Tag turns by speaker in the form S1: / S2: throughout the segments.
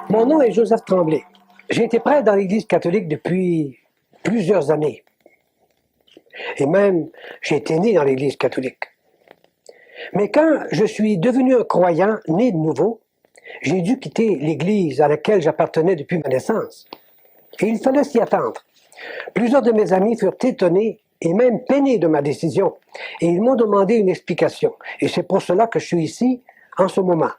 S1: Mon nom est Joseph Tremblay. J'ai été prêtre dans l'Église catholique depuis plusieurs années. Et même, j'ai été né dans l'Église catholique. Mais quand je suis devenu un croyant, né de nouveau, j'ai dû quitter l'Église à laquelle j'appartenais depuis ma naissance. Et il fallait s'y attendre. Plusieurs de mes amis furent étonnés et même peinés de ma décision. Et ils m'ont demandé une explication. Et c'est pour cela que je suis ici en ce moment.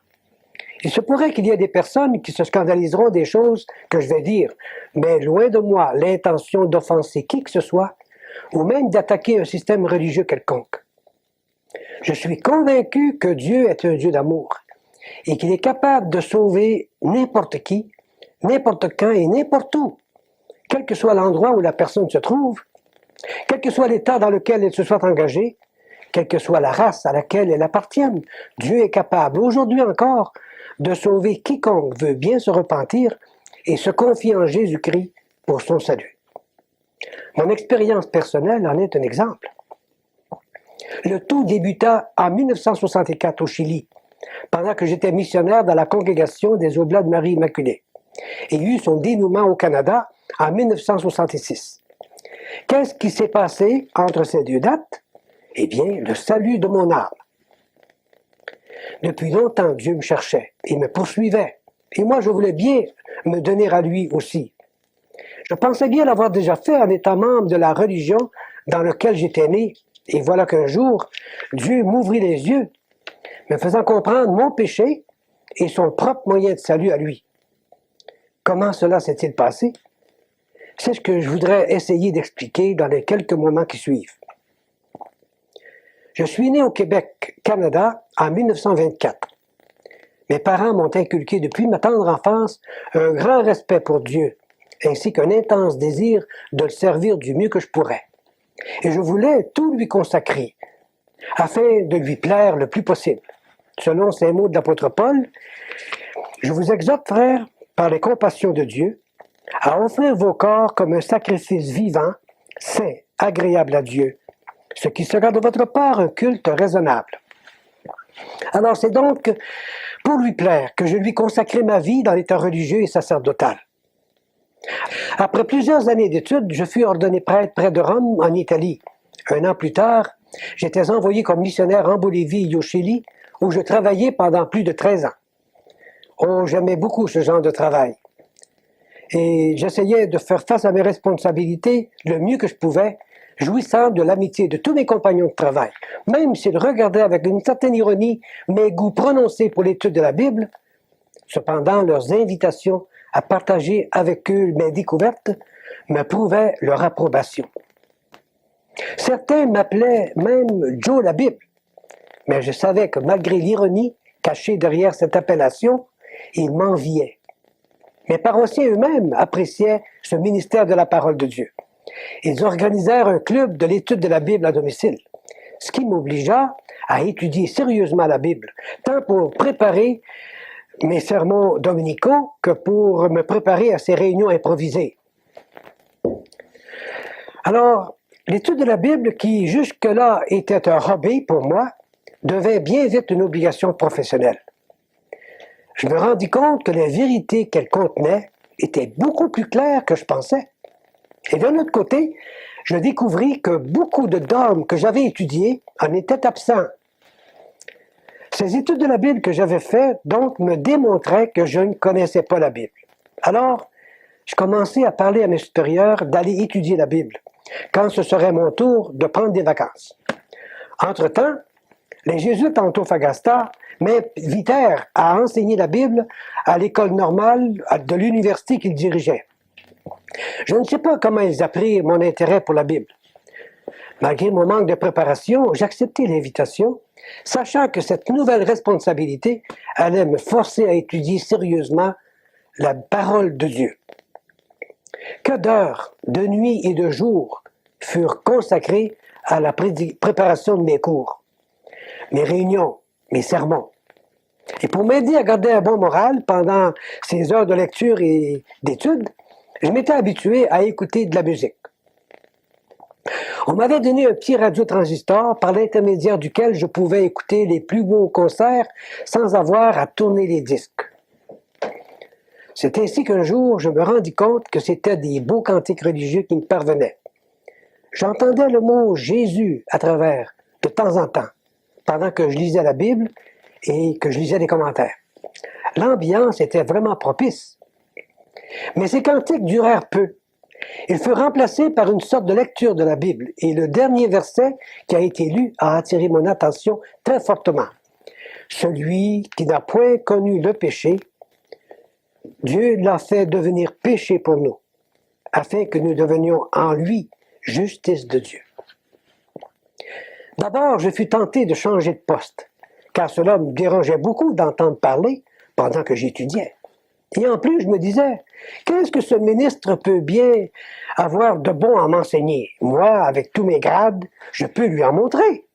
S1: Il se pourrait qu'il y ait des personnes qui se scandaliseront des choses que je vais dire, mais loin de moi l'intention d'offenser qui que ce soit, ou même d'attaquer un système religieux quelconque. Je suis convaincu que Dieu est un Dieu d'amour, et qu'il est capable de sauver n'importe qui, n'importe quand et n'importe où, quel que soit l'endroit où la personne se trouve, quel que soit l'état dans lequel elle se soit engagée, quelle que soit la race à laquelle elle appartienne. Dieu est capable, aujourd'hui encore, de sauver quiconque veut bien se repentir et se confier en Jésus-Christ pour son salut. Mon expérience personnelle en est un exemple. Le tout débuta en 1964 au Chili, pendant que j'étais missionnaire dans la congrégation des Oblats de Marie Immaculée, et eut son dénouement au Canada en 1966. Qu'est-ce qui s'est passé entre ces deux dates? Eh bien, le salut de mon âme. Depuis longtemps, Dieu me cherchait et me poursuivait. Et moi, je voulais bien me donner à lui aussi. Je pensais bien l'avoir déjà fait en étant membre de la religion dans laquelle j'étais né. Et voilà qu'un jour, Dieu m'ouvrit les yeux, me faisant comprendre mon péché et son propre moyen de salut à lui. Comment cela s'est-il passé? C'est ce que je voudrais essayer d'expliquer dans les quelques moments qui suivent. Je suis né au Québec, Canada, en 1924. Mes parents m'ont inculqué depuis ma tendre enfance un grand respect pour Dieu, ainsi qu'un intense désir de le servir du mieux que je pourrais. Et je voulais tout lui consacrer, afin de lui plaire le plus possible. Selon ces mots de l'apôtre Paul, « Je vous exhorte, frères, par les compassions de Dieu, à offrir vos corps comme un sacrifice vivant, saint, agréable à Dieu, ce qui sera de votre part un culte raisonnable. » Alors c'est donc pour lui plaire que je lui consacrai ma vie dans l'état religieux et sacerdotal. Après plusieurs années d'études, je fus ordonné prêtre près de Rome, en Italie. Un an plus tard, j'étais envoyé comme missionnaire en Bolivie et au Chili, où je travaillais pendant plus de 13 ans. Oh, j'aimais beaucoup ce genre de travail. Et j'essayais de faire face à mes responsabilités le mieux que je pouvais, jouissant de l'amitié de tous mes compagnons de travail. Même s'ils regardaient avec une certaine ironie mes goûts prononcés pour l'étude de la Bible, cependant leurs invitations à partager avec eux mes découvertes me prouvaient leur approbation. Certains m'appelaient même Joe la Bible, mais je savais que malgré l'ironie cachée derrière cette appellation, ils m'enviaient. Mes paroissiens eux-mêmes appréciaient ce ministère de la parole de Dieu. Ils organisèrent un club de l'étude de la Bible à domicile, ce qui m'obligea à étudier sérieusement la Bible, tant pour préparer mes sermons dominicaux que pour me préparer à ces réunions improvisées. Alors, l'étude de la Bible, qui jusque-là était un hobby pour moi, devint bien vite une obligation professionnelle. Je me rendis compte que les vérités qu'elle contenait étaient beaucoup plus claires que je pensais. Et d'un autre côté, je découvris que beaucoup de dogmes que j'avais étudiés en étaient absents. Ces études de la Bible que j'avais faites, donc, me démontraient que je ne connaissais pas la Bible. Alors, je commençai à parler à mes supérieurs d'aller étudier la Bible, quand ce serait mon tour de prendre des vacances. Entre-temps, les Jésuites en Antofagasta m'invitèrent à enseigner la Bible à l'école normale de l'université qu'ils dirigeaient. Je ne sais pas comment ils apprirent mon intérêt pour la Bible. Malgré mon manque de préparation, j'acceptai l'invitation, sachant que cette nouvelle responsabilité allait me forcer à étudier sérieusement la parole de Dieu. Que d'heures, de nuit et de jours furent consacrées à la préparation de mes cours, mes réunions, mes sermons. Et pour m'aider à garder un bon moral pendant ces heures de lecture et d'études, je m'étais habitué à écouter de la musique. On m'avait donné un petit radiotransistor par l'intermédiaire duquel je pouvais écouter les plus beaux concerts sans avoir à tourner les disques. C'est ainsi qu'un jour, je me rendis compte que c'était des beaux cantiques religieux qui me parvenaient. J'entendais le mot Jésus à travers, de temps en temps, pendant que je lisais la Bible et que je lisais les commentaires. L'ambiance était vraiment propice. Mais ces cantiques durèrent peu. Ils furent remplacés par une sorte de lecture de la Bible, et le dernier verset qui a été lu a attiré mon attention très fortement. Celui qui n'a point connu le péché, Dieu l'a fait devenir péché pour nous, afin que nous devenions en lui justice de Dieu. D'abord, je fus tenté de changer de poste, car cela me dérangeait beaucoup d'entendre parler pendant que j'étudiais. Et en plus, je me disais, qu'est-ce que ce ministre peut bien avoir de bon à m'enseigner? Moi, avec tous mes grades, je peux lui en montrer.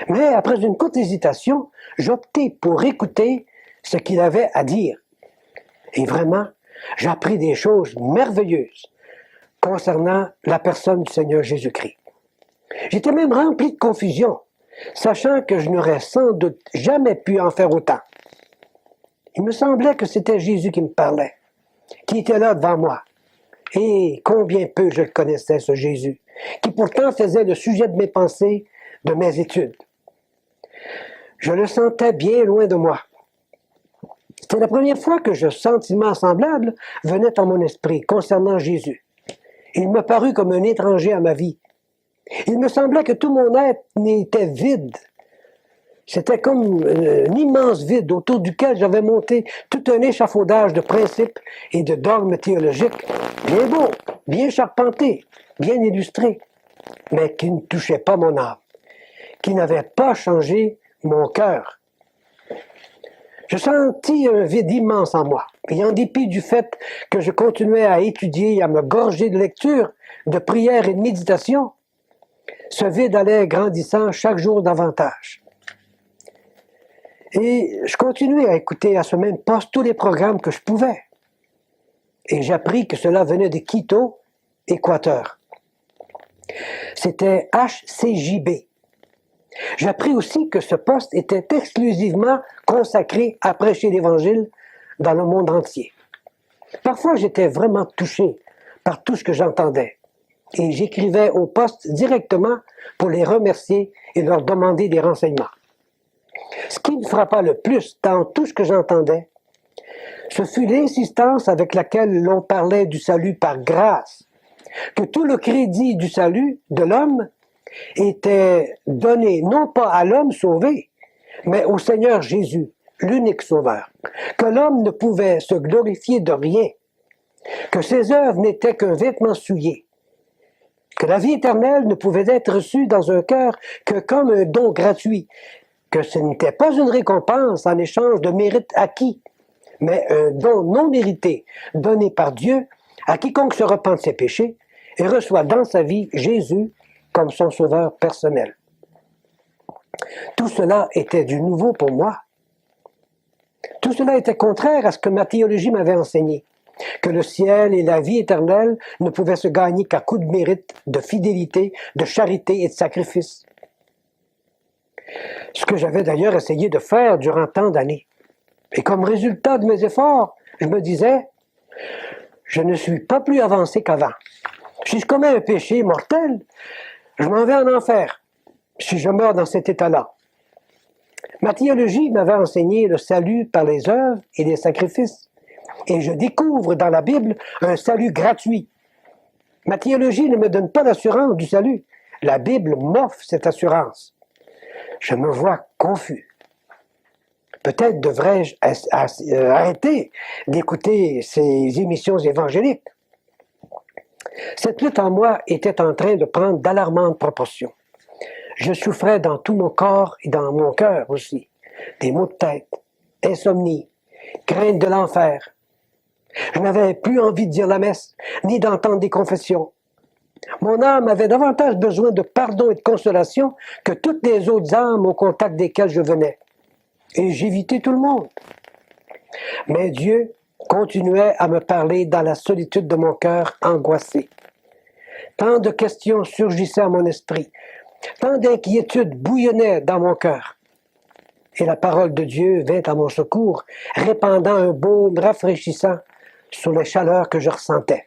S1: Mais après une courte hésitation, j'optai pour écouter ce qu'il avait à dire. Et vraiment, j'appris des choses merveilleuses concernant la personne du Seigneur Jésus-Christ. J'étais même rempli de confusion, sachant que je n'aurais sans doute jamais pu en faire autant. Il me semblait que c'était Jésus qui me parlait, qui était là devant moi. Et combien peu je le connaissais, ce Jésus, qui pourtant faisait le sujet de mes pensées, de mes études. Je le sentais bien loin de moi. C'était la première fois que ce sentiment semblable venait en mon esprit concernant Jésus. Il me parut comme un étranger à ma vie. Il me semblait que tout mon être était vide. C'était comme un immense vide autour duquel j'avais monté tout un échafaudage de principes et de dogmes théologiques, bien beaux, bien charpentés, bien illustrés, mais qui ne touchaient pas mon âme, qui n'avaient pas changé mon cœur. Je sentis un vide immense en moi, et en dépit du fait que je continuais à étudier et à me gorger de lecture, de prière et de méditation, ce vide allait grandissant chaque jour davantage. Et je continuais à écouter à ce même poste tous les programmes que je pouvais. Et j'appris que cela venait de Quito, Équateur. C'était HCJB. J'appris aussi que ce poste était exclusivement consacré à prêcher l'Évangile dans le monde entier. Parfois, j'étais vraiment touché par tout ce que j'entendais. Et j'écrivais au poste directement pour les remercier et leur demander des renseignements. Ce qui me frappa le plus dans tout ce que j'entendais, ce fut l'insistance avec laquelle l'on parlait du salut par grâce, que tout le crédit du salut de l'homme était donné non pas à l'homme sauvé, mais au Seigneur Jésus, l'unique sauveur, que l'homme ne pouvait se glorifier de rien, que ses œuvres n'étaient qu'un vêtement souillé, que la vie éternelle ne pouvait être reçue dans un cœur que comme un don gratuit, que ce n'était pas une récompense en échange de mérites acquis, mais un don non mérité donné par Dieu à quiconque se repent de ses péchés et reçoit dans sa vie Jésus comme son sauveur personnel. Tout cela était du nouveau pour moi. Tout cela était contraire à ce que ma théologie m'avait enseigné, que le ciel et la vie éternelle ne pouvaient se gagner qu'à coup de mérite, de fidélité, de charité et de sacrifice. Ce que j'avais d'ailleurs essayé de faire durant tant d'années. Et comme résultat de mes efforts, je me disais, je ne suis pas plus avancé qu'avant. Si je commets un péché mortel, je m'en vais en enfer, si je meurs dans cet état-là. Ma théologie m'avait enseigné le salut par les œuvres et les sacrifices. Et je découvre dans la Bible un salut gratuit. Ma théologie ne me donne pas l'assurance du salut. La Bible m'offre cette assurance. Je me vois confus. Peut-être devrais-je arrêter d'écouter ces émissions évangéliques. Cette lutte en moi était en train de prendre d'alarmantes proportions. Je souffrais dans tout mon corps et dans mon cœur aussi. Des maux de tête, insomnie, crainte de l'enfer. Je n'avais plus envie de dire la messe, ni d'entendre des confessions. Mon âme avait davantage besoin de pardon et de consolation que toutes les autres âmes au contact desquelles je venais. Et j'évitais tout le monde. Mais Dieu continuait à me parler dans la solitude de mon cœur angoissé. Tant de questions surgissaient à mon esprit, tant d'inquiétudes bouillonnaient dans mon cœur. Et la parole de Dieu vint à mon secours, répandant un baume rafraîchissant sur les chaleurs que je ressentais.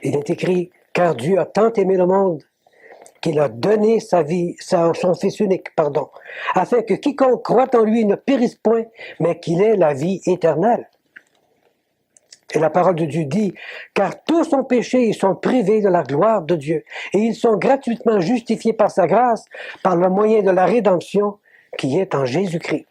S1: Il est écrit, car Dieu a tant aimé le monde qu'il a donné sa vie, son Fils unique, afin que quiconque croit en lui ne périsse point, mais qu'il ait la vie éternelle. Et la parole de Dieu dit, car tous ont péché et sont privés de la gloire de Dieu, et ils sont gratuitement justifiés par sa grâce, par le moyen de la rédemption qui est en Jésus-Christ.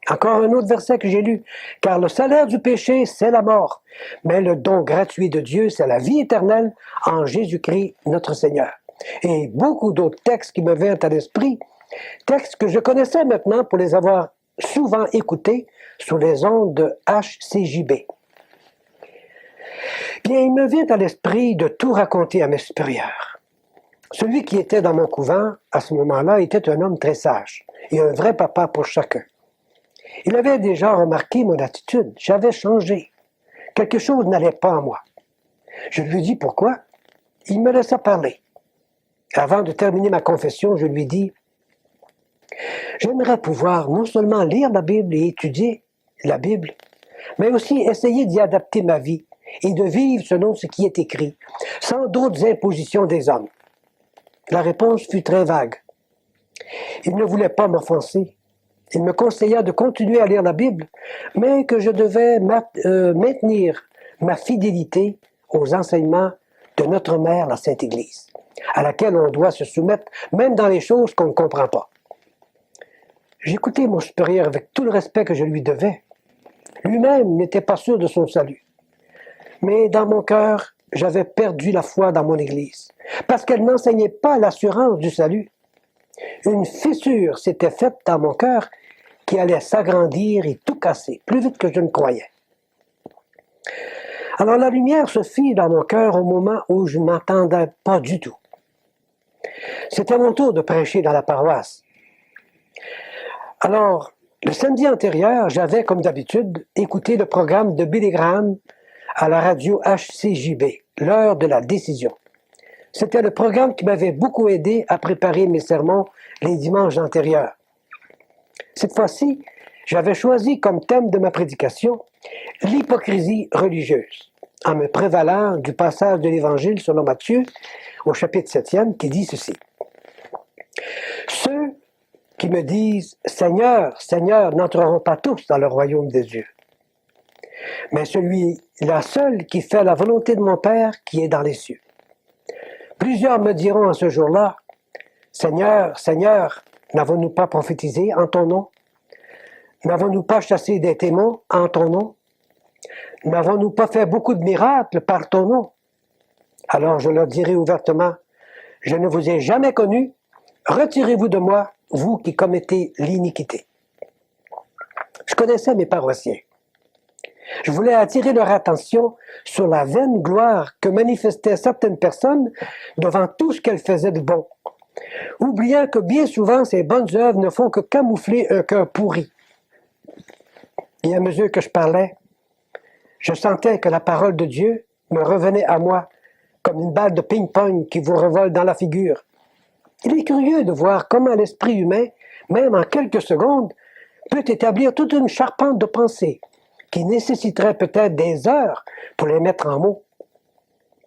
S1: Encore un autre verset que j'ai lu, car le salaire du péché, c'est la mort, mais le don gratuit de Dieu, c'est la vie éternelle en Jésus-Christ, notre Seigneur. Et beaucoup d'autres textes qui me viennent à l'esprit, textes que je connaissais maintenant pour les avoir souvent écoutés sur les ondes de HCJB. Bien, il me vient à l'esprit de tout raconter à mes supérieurs. Celui qui était dans mon couvent, à ce moment-là, était un homme très sage et un vrai papa pour chacun. Il avait déjà remarqué mon attitude. J'avais changé. Quelque chose n'allait pas en moi. Je lui dis pourquoi. Il me laissa parler. Avant de terminer ma confession, je lui dis « J'aimerais pouvoir non seulement lire la Bible et étudier la Bible, mais aussi essayer d'y adapter ma vie et de vivre selon ce qui est écrit, sans d'autres impositions des hommes. » La réponse fut très vague. Il ne voulait pas m'offenser. Il me conseilla de continuer à lire la Bible, mais que je devais maintenir ma fidélité aux enseignements de notre mère, la Sainte Église, à laquelle on doit se soumettre, même dans les choses qu'on ne comprend pas. J'écoutais mon supérieur avec tout le respect que je lui devais. Lui-même n'était pas sûr de son salut. Mais dans mon cœur, j'avais perdu la foi dans mon Église, parce qu'elle n'enseignait pas l'assurance du salut. Une fissure s'était faite dans mon cœur qui allait s'agrandir et tout casser, plus vite que je ne croyais. Alors la lumière se fit dans mon cœur au moment où je ne m'entendais pas du tout. C'était mon tour de prêcher dans la paroisse. Alors, le samedi antérieur, j'avais, comme d'habitude, écouté le programme de Billy Graham à la radio HCJB, l'heure de la décision. C'était le programme qui m'avait beaucoup aidé à préparer mes sermons les dimanches antérieurs. Cette fois-ci, j'avais choisi comme thème de ma prédication l'hypocrisie religieuse, en me prévalant du passage de l'Évangile selon Matthieu, au chapitre 7e, qui dit ceci. « Ceux qui me disent « Seigneur, Seigneur » n'entreront pas tous dans le royaume des dieux, mais celui-là seul qui fait la volonté de mon Père qui est dans les cieux. Plusieurs me diront en ce jour-là, « Seigneur, Seigneur, n'avons-nous pas prophétisé en ton nom? N'avons-nous pas chassé des démons en ton nom? N'avons-nous pas fait beaucoup de miracles par ton nom? » Alors je leur dirai ouvertement, « Je ne vous ai jamais connu, retirez-vous de moi, vous qui commettez l'iniquité. » Je connaissais mes paroissiens. Je voulais attirer leur attention sur la vaine gloire que manifestaient certaines personnes devant tout ce qu'elles faisaient de bon, oubliant que bien souvent ces bonnes œuvres ne font que camoufler un cœur pourri. Et à mesure que je parlais, je sentais que la parole de Dieu me revenait à moi comme une balle de ping-pong qui vous revole dans la figure. Il est curieux de voir comment l'esprit humain, même en quelques secondes, peut établir toute une charpente de pensées qui nécessiterait peut-être des heures pour les mettre en mots.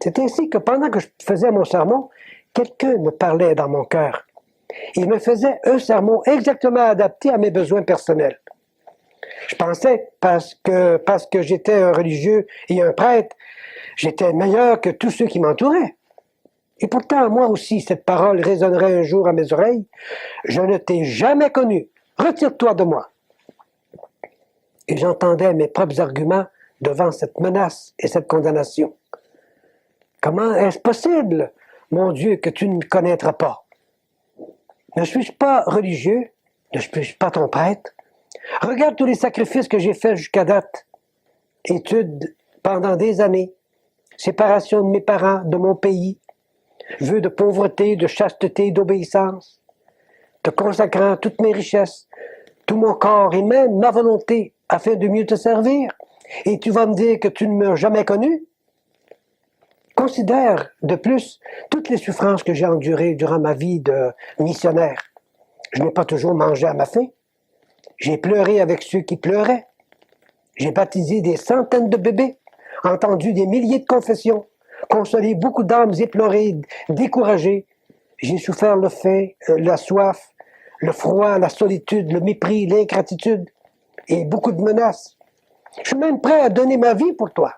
S1: C'est ainsi que pendant que je faisais mon sermon, quelqu'un me parlait dans mon cœur. Il me faisait un sermon exactement adapté à mes besoins personnels. Je pensais, parce que j'étais un religieux et un prêtre, j'étais meilleur que tous ceux qui m'entouraient. Et pourtant, moi aussi, cette parole résonnerait un jour à mes oreilles. « Je ne t'ai jamais connu. Retire-toi de moi. » Et j'entendais mes propres arguments devant cette menace et cette condamnation. Comment est-ce possible, mon Dieu, que tu ne me connaîtras pas? Ne suis-je pas religieux? Ne suis-je pas ton prêtre? Regarde tous les sacrifices que j'ai faits jusqu'à date. Études pendant des années. Séparation de mes parents, de mon pays. Vœux de pauvreté, de chasteté, d'obéissance. Te consacrant toutes mes richesses, tout mon corps et même ma volonté afin de mieux te servir. Et tu vas me dire que tu ne m'as jamais connu? Considère de plus toutes les souffrances que j'ai endurées durant ma vie de missionnaire. Je n'ai pas toujours mangé à ma faim. J'ai pleuré avec ceux qui pleuraient. J'ai baptisé des centaines de bébés, entendu des milliers de confessions, consolé beaucoup d'âmes éplorées, découragées. J'ai souffert le faim, la soif, le froid, la solitude, le mépris, l'ingratitude et beaucoup de menaces. Je suis même prêt à donner ma vie pour toi.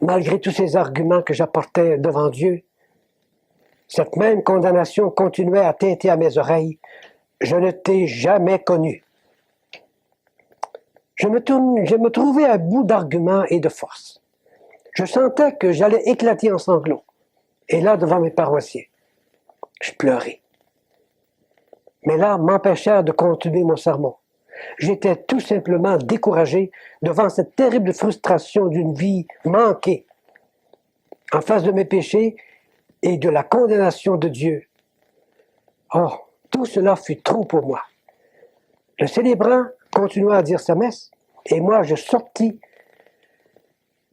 S1: Malgré tous ces arguments que j'apportais devant Dieu, cette même condamnation continuait à tinter à mes oreilles. Je ne t'ai jamais connu. Je me trouvais à bout d'arguments et de force. Je sentais que j'allais éclater en sanglots. Et là, devant mes paroissiens, je pleurais. Mes larmes m'empêchèrent de continuer mon sermon. J'étais tout simplement découragé devant cette terrible frustration d'une vie manquée, en face de mes péchés et de la condamnation de Dieu. Oh, tout cela fut trop pour moi. Le célébrant continua à dire sa messe, et moi je sortis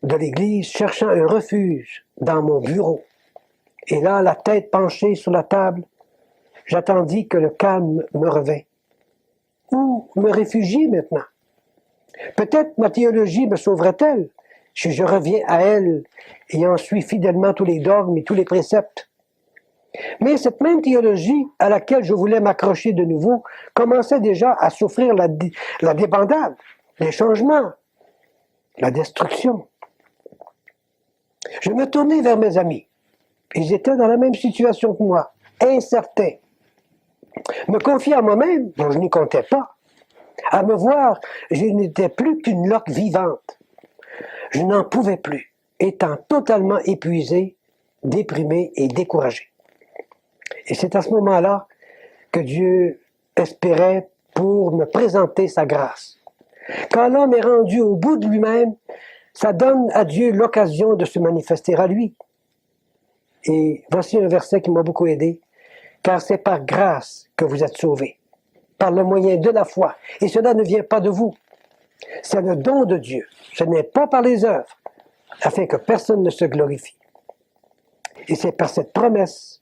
S1: de l'église cherchant un refuge dans mon bureau. Et là, la tête penchée sur la table, j'attendis que le calme me revint. Où me réfugier maintenant? Peut-être ma théologie me sauverait-elle si je reviens à elle et en suis fidèlement tous les dogmes et tous les préceptes. Mais cette même théologie à laquelle je voulais m'accrocher de nouveau commençait déjà à souffrir la débandade, les changements, la destruction. Je me tournai vers mes amis. Ils étaient dans la même situation que moi, incertains. Me confier à moi-même, dont je n'y comptais pas. À me voir, je n'étais plus qu'une loque vivante. Je n'en pouvais plus, étant totalement épuisé, déprimé et découragé. Et c'est à ce moment-là que Dieu espérait pour me présenter sa grâce. Quand l'homme est rendu au bout de lui-même, ça donne à Dieu l'occasion de se manifester à lui. Et voici un verset qui m'a beaucoup aidé. Car c'est par grâce que vous êtes sauvés, par le moyen de la foi. Et cela ne vient pas de vous. C'est le don de Dieu. Ce n'est pas par les œuvres, afin que personne ne se glorifie. Et c'est par cette promesse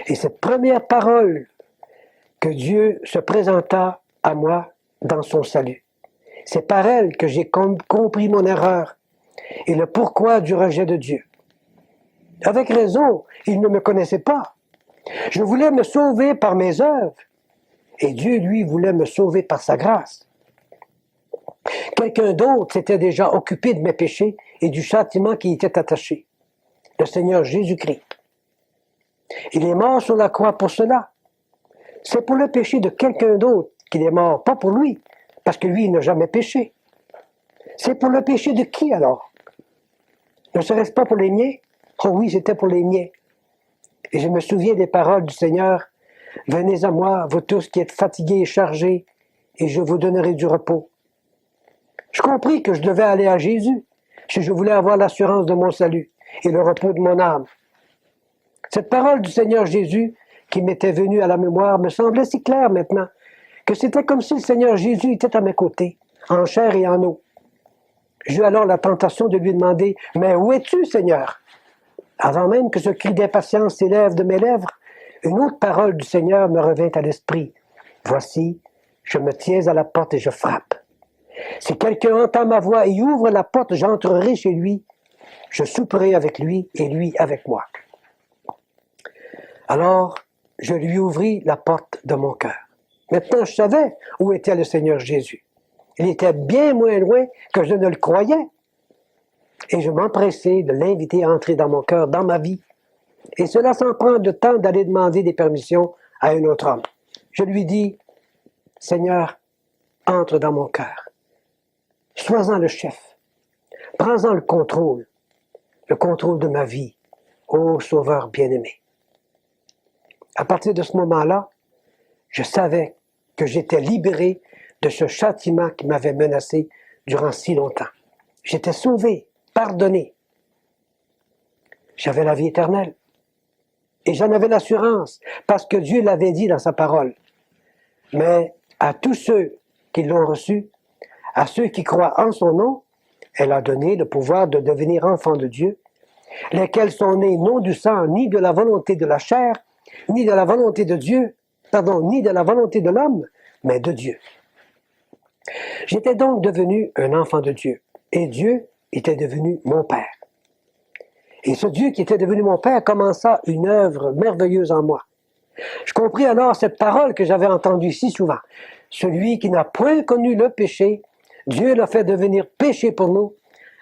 S1: et cette première parole que Dieu se présenta à moi dans son salut. C'est par elle que j'ai compris mon erreur et le pourquoi du rejet de Dieu. Avec raison, il ne me connaissait pas. Je voulais me sauver par mes œuvres, et Dieu, lui, voulait me sauver par sa grâce. Quelqu'un d'autre s'était déjà occupé de mes péchés et du châtiment qui y était attaché. Le Seigneur Jésus-Christ. Il est mort sur la croix pour cela. C'est pour le péché de quelqu'un d'autre qu'il est mort, pas pour lui, parce que lui, il n'a jamais péché. C'est pour le péché de qui alors? Ne serait-ce pas pour les miens? Oh oui, c'était pour les miens. Et je me souviens des paroles du Seigneur. « Venez à moi, vous tous qui êtes fatigués et chargés, et je vous donnerai du repos. » Je compris que je devais aller à Jésus si je voulais avoir l'assurance de mon salut et le repos de mon âme. Cette parole du Seigneur Jésus qui m'était venue à la mémoire me semblait si claire maintenant que c'était comme si le Seigneur Jésus était à mes côtés, en chair et en eau. J'eus alors la tentation de lui demander « Mais où es-tu, Seigneur ?» Avant même que ce cri d'impatience s'élève de mes lèvres, une autre parole du Seigneur me revint à l'esprit. « Voici, je me tiens à la porte et je frappe. Si quelqu'un entend ma voix et ouvre la porte, j'entrerai chez lui. Je souperai avec lui et lui avec moi. » Alors, je lui ouvris la porte de mon cœur. Maintenant, je savais où était le Seigneur Jésus. Il était bien moins loin que je ne le croyais. Et je m'empressai de l'inviter à entrer dans mon cœur, dans ma vie. Et cela sans prendre le temps d'aller demander des permissions à un autre homme. Je lui dis, « Seigneur, entre dans mon cœur. Sois-en le chef. Prends-en le contrôle de ma vie, ô Sauveur bien-aimé. » À partir de ce moment-là, je savais que j'étais libéré de ce châtiment qui m'avait menacé durant si longtemps. J'étais sauvé, pardonné. J'avais la vie éternelle. Et j'en avais l'assurance, parce que Dieu l'avait dit dans sa parole. Mais à tous ceux qui l'ont reçu, à ceux qui croient en son nom, elle a donné le pouvoir de devenir enfants de Dieu, lesquels sont nés non du sang, ni de la volonté de la chair, ni de la volonté de Dieu, ni de la volonté de l'homme, mais de Dieu. J'étais donc devenu un enfant de Dieu, et Dieu était devenu mon Père. Et ce Dieu qui était devenu mon Père commença une œuvre merveilleuse en moi. Je compris alors cette parole que j'avais entendue si souvent. Celui qui n'a point connu le péché, Dieu l'a fait devenir péché pour nous,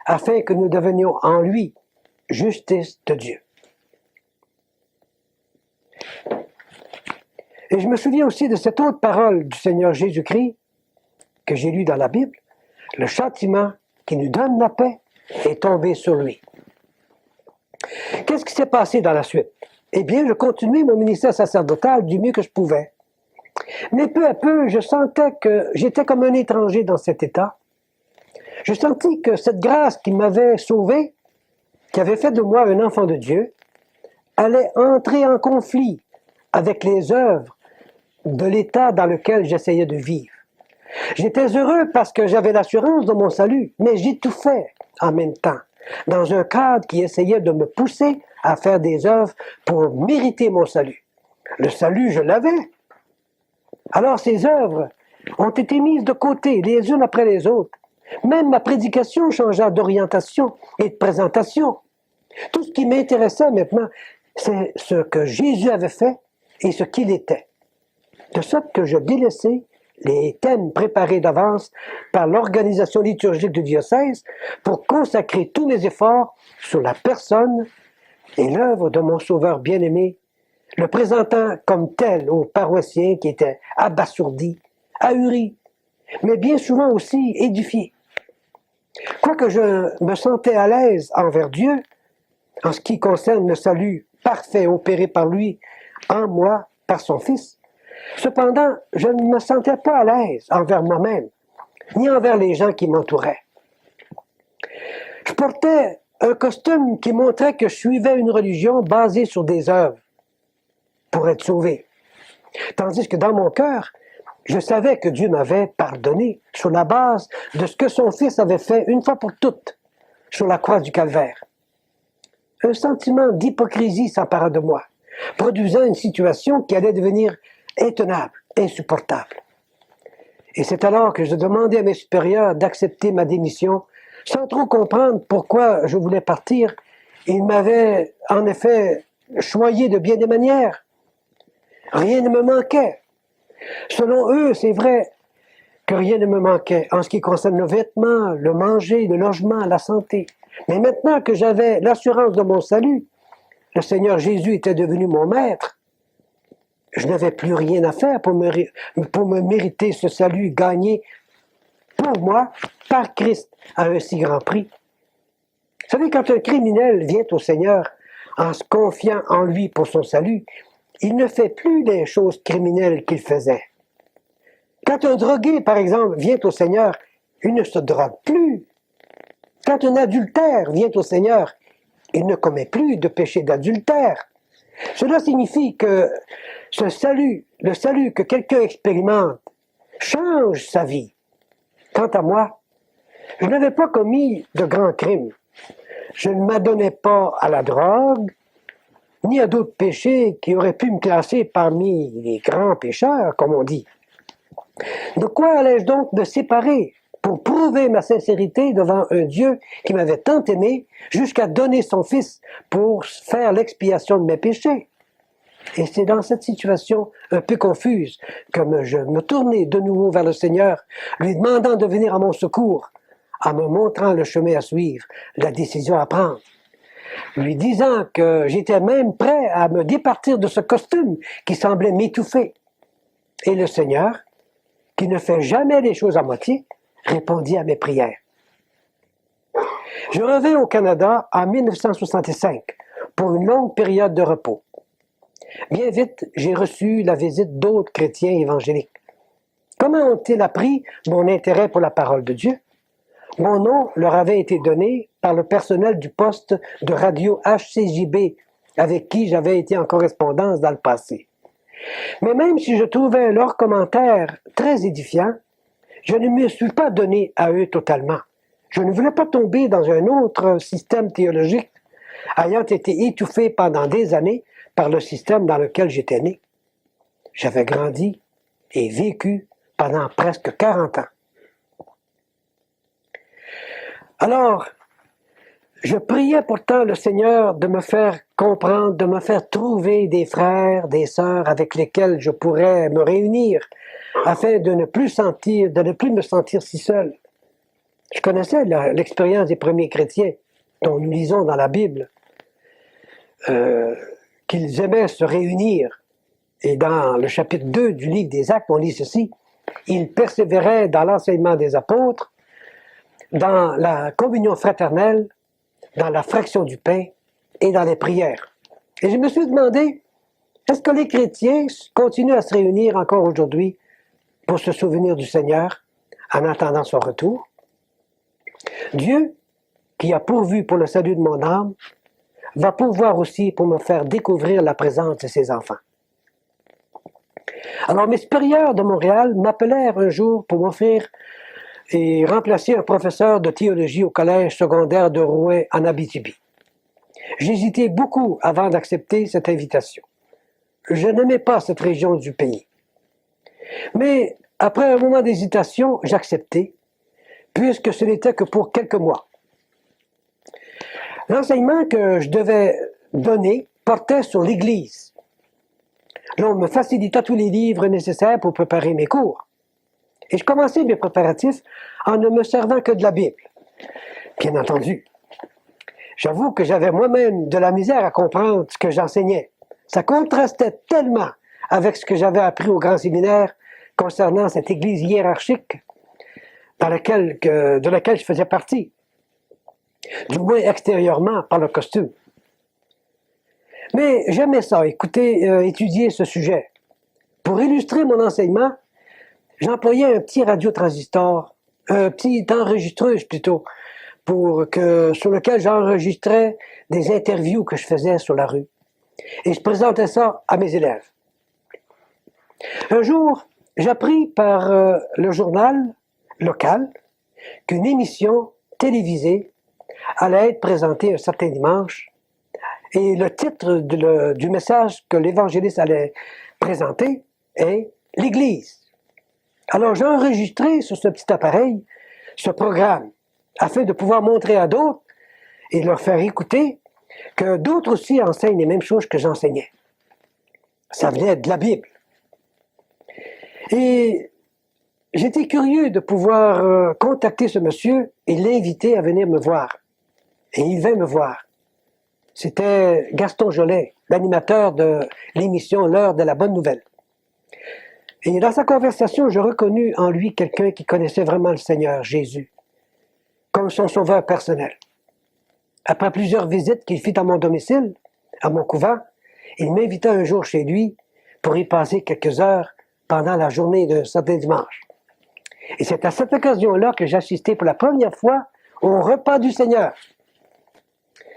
S1: afin que nous devenions en lui justice de Dieu. Et je me souviens aussi de cette autre parole du Seigneur Jésus-Christ que j'ai lue dans la Bible. Le châtiment qui nous donne la paix est tombé sur lui. Qu'est-ce qui s'est passé dans la suite? Eh bien, je continuais mon ministère sacerdotal du mieux que je pouvais. Mais peu à peu, je sentais que j'étais comme un étranger dans cet état. Je sentis que cette grâce qui m'avait sauvé, qui avait fait de moi un enfant de Dieu, allait entrer en conflit avec les œuvres de l'état dans lequel j'essayais de vivre. J'étais heureux parce que j'avais l'assurance de mon salut, mais j'étouffais en même temps, dans un cadre qui essayait de me pousser à faire des œuvres pour mériter mon salut. Le salut, je l'avais. Alors ces œuvres ont été mises de côté, les unes après les autres. Même ma prédication changea d'orientation et de présentation. Tout ce qui m'intéressait maintenant, c'est ce que Jésus avait fait et ce qu'il était. De sorte que je délaissais les thèmes préparés d'avance par l'organisation liturgique du diocèse pour consacrer tous mes efforts sur la personne et l'œuvre de mon Sauveur bien-aimé, le présentant comme tel aux paroissiens qui étaient abasourdis, ahuris, mais bien souvent aussi édifiés. Quoique je me sentais à l'aise envers Dieu, en ce qui concerne le salut parfait opéré par lui en moi, par son Fils, cependant, je ne me sentais pas à l'aise envers moi-même, ni envers les gens qui m'entouraient. Je portais un costume qui montrait que je suivais une religion basée sur des œuvres pour être sauvé. Tandis que dans mon cœur, je savais que Dieu m'avait pardonné sur la base de ce que son Fils avait fait une fois pour toutes sur la croix du Calvaire. Un sentiment d'hypocrisie s'empara de moi, produisant une situation qui allait devenir intenable, insupportable. Et c'est alors que je demandais à mes supérieurs d'accepter ma démission, sans trop comprendre pourquoi je voulais partir. Ils m'avaient en effet choyé de bien des manières. Rien ne me manquait. Selon eux, c'est vrai que rien ne me manquait en ce qui concerne le vêtement, le manger, le logement, la santé. Mais maintenant que j'avais l'assurance de mon salut, le Seigneur Jésus était devenu mon maître, je n'avais plus rien à faire pour me mériter ce salut gagné pour moi par Christ à un si grand prix. Vous savez, quand un criminel vient au Seigneur en se confiant en lui pour son salut, il ne fait plus les choses criminelles qu'il faisait. Quand un drogué, par exemple, vient au Seigneur, il ne se drogue plus. Quand un adultère vient au Seigneur, il ne commet plus de péché d'adultère. Cela signifie que ce salut, le salut que quelqu'un expérimente, change sa vie. Quant à moi, je n'avais pas commis de grands crimes. Je ne m'adonnais pas à la drogue, ni à d'autres péchés qui auraient pu me classer parmi les grands pécheurs, comme on dit. De quoi allais-je donc me séparer pour prouver ma sincérité devant un Dieu qui m'avait tant aimé jusqu'à donner son Fils pour faire l'expiation de mes péchés? Et c'est dans cette situation un peu confuse que je me tournai de nouveau vers le Seigneur, lui demandant de venir à mon secours, en me montrant le chemin à suivre, la décision à prendre, lui disant que j'étais même prêt à me départir de ce costume qui semblait m'étouffer. Et le Seigneur, qui ne fait jamais les choses à moitié, répondit à mes prières. Je revins au Canada en 1965 pour une longue période de repos. Bien vite, j'ai reçu la visite d'autres chrétiens évangéliques. Comment ont-ils appris mon intérêt pour la parole de Dieu? Mon nom leur avait été donné par le personnel du poste de radio HCJB, avec qui j'avais été en correspondance dans le passé. Mais même si je trouvais leurs commentaires très édifiants, je ne me suis pas donné à eux totalement. Je ne voulais pas tomber dans un autre système théologique, ayant été étouffé pendant des années par le système dans lequel j'étais né. J'avais grandi et vécu pendant presque 40 ans. Alors, je priais pourtant le Seigneur de me faire comprendre, de me faire trouver des frères, des sœurs avec lesquels je pourrais me réunir afin de ne plus me sentir si seul. Je connaissais l'expérience des premiers chrétiens dont nous lisons dans la Bible, qu'ils aimaient se réunir. Et dans le chapitre 2 du livre des Actes, on lit ceci: ils persévéraient dans l'enseignement des apôtres, dans la communion fraternelle, dans la fraction du pain et dans les prières. Et je me suis demandé, est-ce que les chrétiens continuent à se réunir encore aujourd'hui pour se souvenir du Seigneur en attendant son retour? Dieu, qui a pourvu pour le salut de mon âme, va pourvoir aussi pour me faire découvrir la présence de ses enfants. Alors mes supérieurs de Montréal m'appelèrent un jour pour m'offrir et remplacer un professeur de théologie au collège secondaire de Rouen en Abitibi. J'hésitais beaucoup avant d'accepter cette invitation. Je n'aimais pas cette région du pays. Mais après un moment d'hésitation, j'acceptai, puisque ce n'était que pour quelques mois. L'enseignement que je devais donner portait sur l'Église. L'on me facilita tous les livres nécessaires pour préparer mes cours. Et je commençais mes préparatifs en ne me servant que de la Bible. Bien entendu. J'avoue que j'avais moi-même de la misère à comprendre ce que j'enseignais. Ça contrastait tellement avec ce que j'avais appris au grand séminaire concernant cette Église hiérarchique de laquelle je faisais partie. Du moins extérieurement par le costume. Mais j'aimais ça, étudier ce sujet. Pour illustrer mon enseignement, j'employais un petit radiotransistor, un petit enregistreuse plutôt, sur lequel j'enregistrais des interviews que je faisais sur la rue. Et je présentais ça à mes élèves. Un jour, j'appris par le journal local qu'une émission télévisée allait être présentée un certain dimanche. Et le titre du message que l'évangéliste allait présenter est « L'Église ». Alors j'ai enregistré sur ce petit appareil ce programme afin de pouvoir montrer à d'autres et leur faire écouter que d'autres aussi enseignent les mêmes choses que j'enseignais. Ça venait de la Bible. Et j'étais curieux de pouvoir contacter ce monsieur et l'inviter à venir me voir. Et il vint me voir. C'était Gaston Jolet, l'animateur de l'émission L'heure de la bonne nouvelle. Et dans sa conversation, je reconnus en lui quelqu'un qui connaissait vraiment le Seigneur Jésus, comme son sauveur personnel. Après plusieurs visites qu'il fit à mon domicile, à mon couvent, il m'invita un jour chez lui pour y passer quelques heures pendant la journée de certain dimanche. Et c'est à cette occasion-là que j'assistais pour la première fois au repas du Seigneur.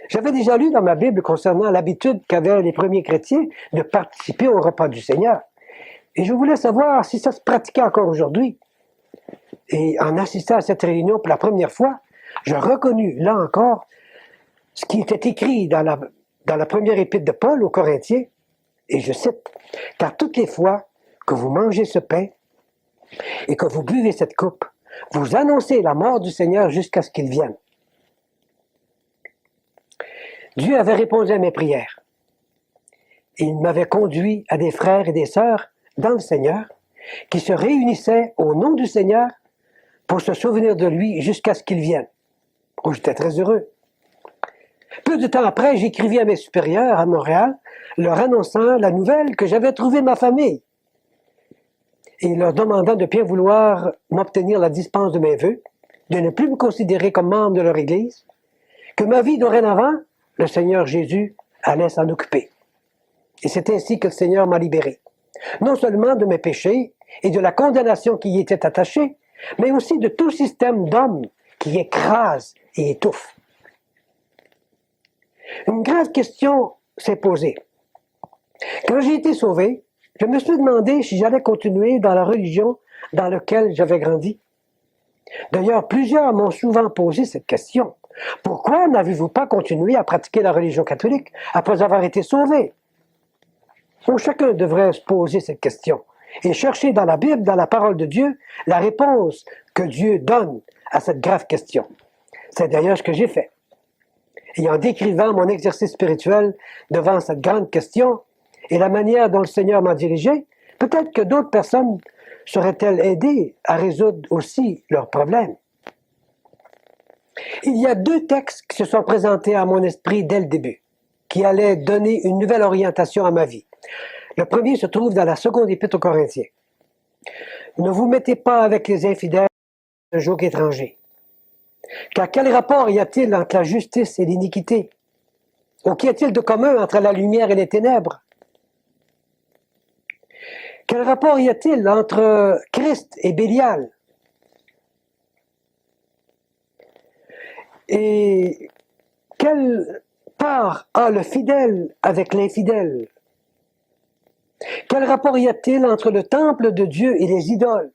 S1: J'avais déjà lu dans ma Bible concernant l'habitude qu'avaient les premiers chrétiens de participer au repas du Seigneur. Et je voulais savoir si ça se pratiquait encore aujourd'hui. Et en assistant à cette réunion pour la première fois, je reconnus, là encore, ce qui était écrit dans la première épître de Paul aux Corinthiens, et je cite, « Car toutes les fois que vous mangez ce pain et que vous buvez cette coupe, vous annoncez la mort du Seigneur jusqu'à ce qu'il vienne. » Dieu avait répondu à mes prières. Il m'avait conduit à des frères et des sœurs dans le Seigneur qui se réunissaient au nom du Seigneur pour se souvenir de lui jusqu'à ce qu'il vienne. Oh, j'étais très heureux. Peu de temps après, j'écrivis à mes supérieurs à Montréal, leur annonçant la nouvelle que j'avais trouvé ma famille et leur demandant de bien vouloir m'obtenir la dispense de mes vœux, de ne plus me considérer comme membre de leur Église, que ma vie dorénavant, le Seigneur Jésus allait s'en occuper. Et c'est ainsi que le Seigneur m'a libéré, non seulement de mes péchés et de la condamnation qui y était attachée, mais aussi de tout système d'hommes qui écrase et étouffe. Une grave question s'est posée. Quand j'ai été sauvé, je me suis demandé si j'allais continuer dans la religion dans laquelle j'avais grandi. D'ailleurs, plusieurs m'ont souvent posé cette question. Pourquoi n'avez-vous pas continué à pratiquer la religion catholique après avoir été sauvé? Donc, chacun devrait se poser cette question et chercher dans la Bible, dans la parole de Dieu, la réponse que Dieu donne à cette grave question. C'est d'ailleurs ce que j'ai fait. Et en décrivant mon exercice spirituel devant cette grande question et la manière dont le Seigneur m'a dirigé, peut-être que d'autres personnes seraient-elles aidées à résoudre aussi leurs problèmes. Il y a deux textes qui se sont présentés à mon esprit dès le début, qui allaient donner une nouvelle orientation à ma vie. Le premier se trouve dans la seconde épître aux Corinthiens. Ne vous mettez pas avec les infidèles de joug étranger. Car quel rapport y a-t-il entre la justice et l'iniquité? Ou qu'y a-t-il de commun entre la lumière et les ténèbres? Quel rapport y a-t-il entre Christ et Bélial? Et quelle part a le fidèle avec l'infidèle? Quel rapport y a-t-il entre le temple de Dieu et les idoles?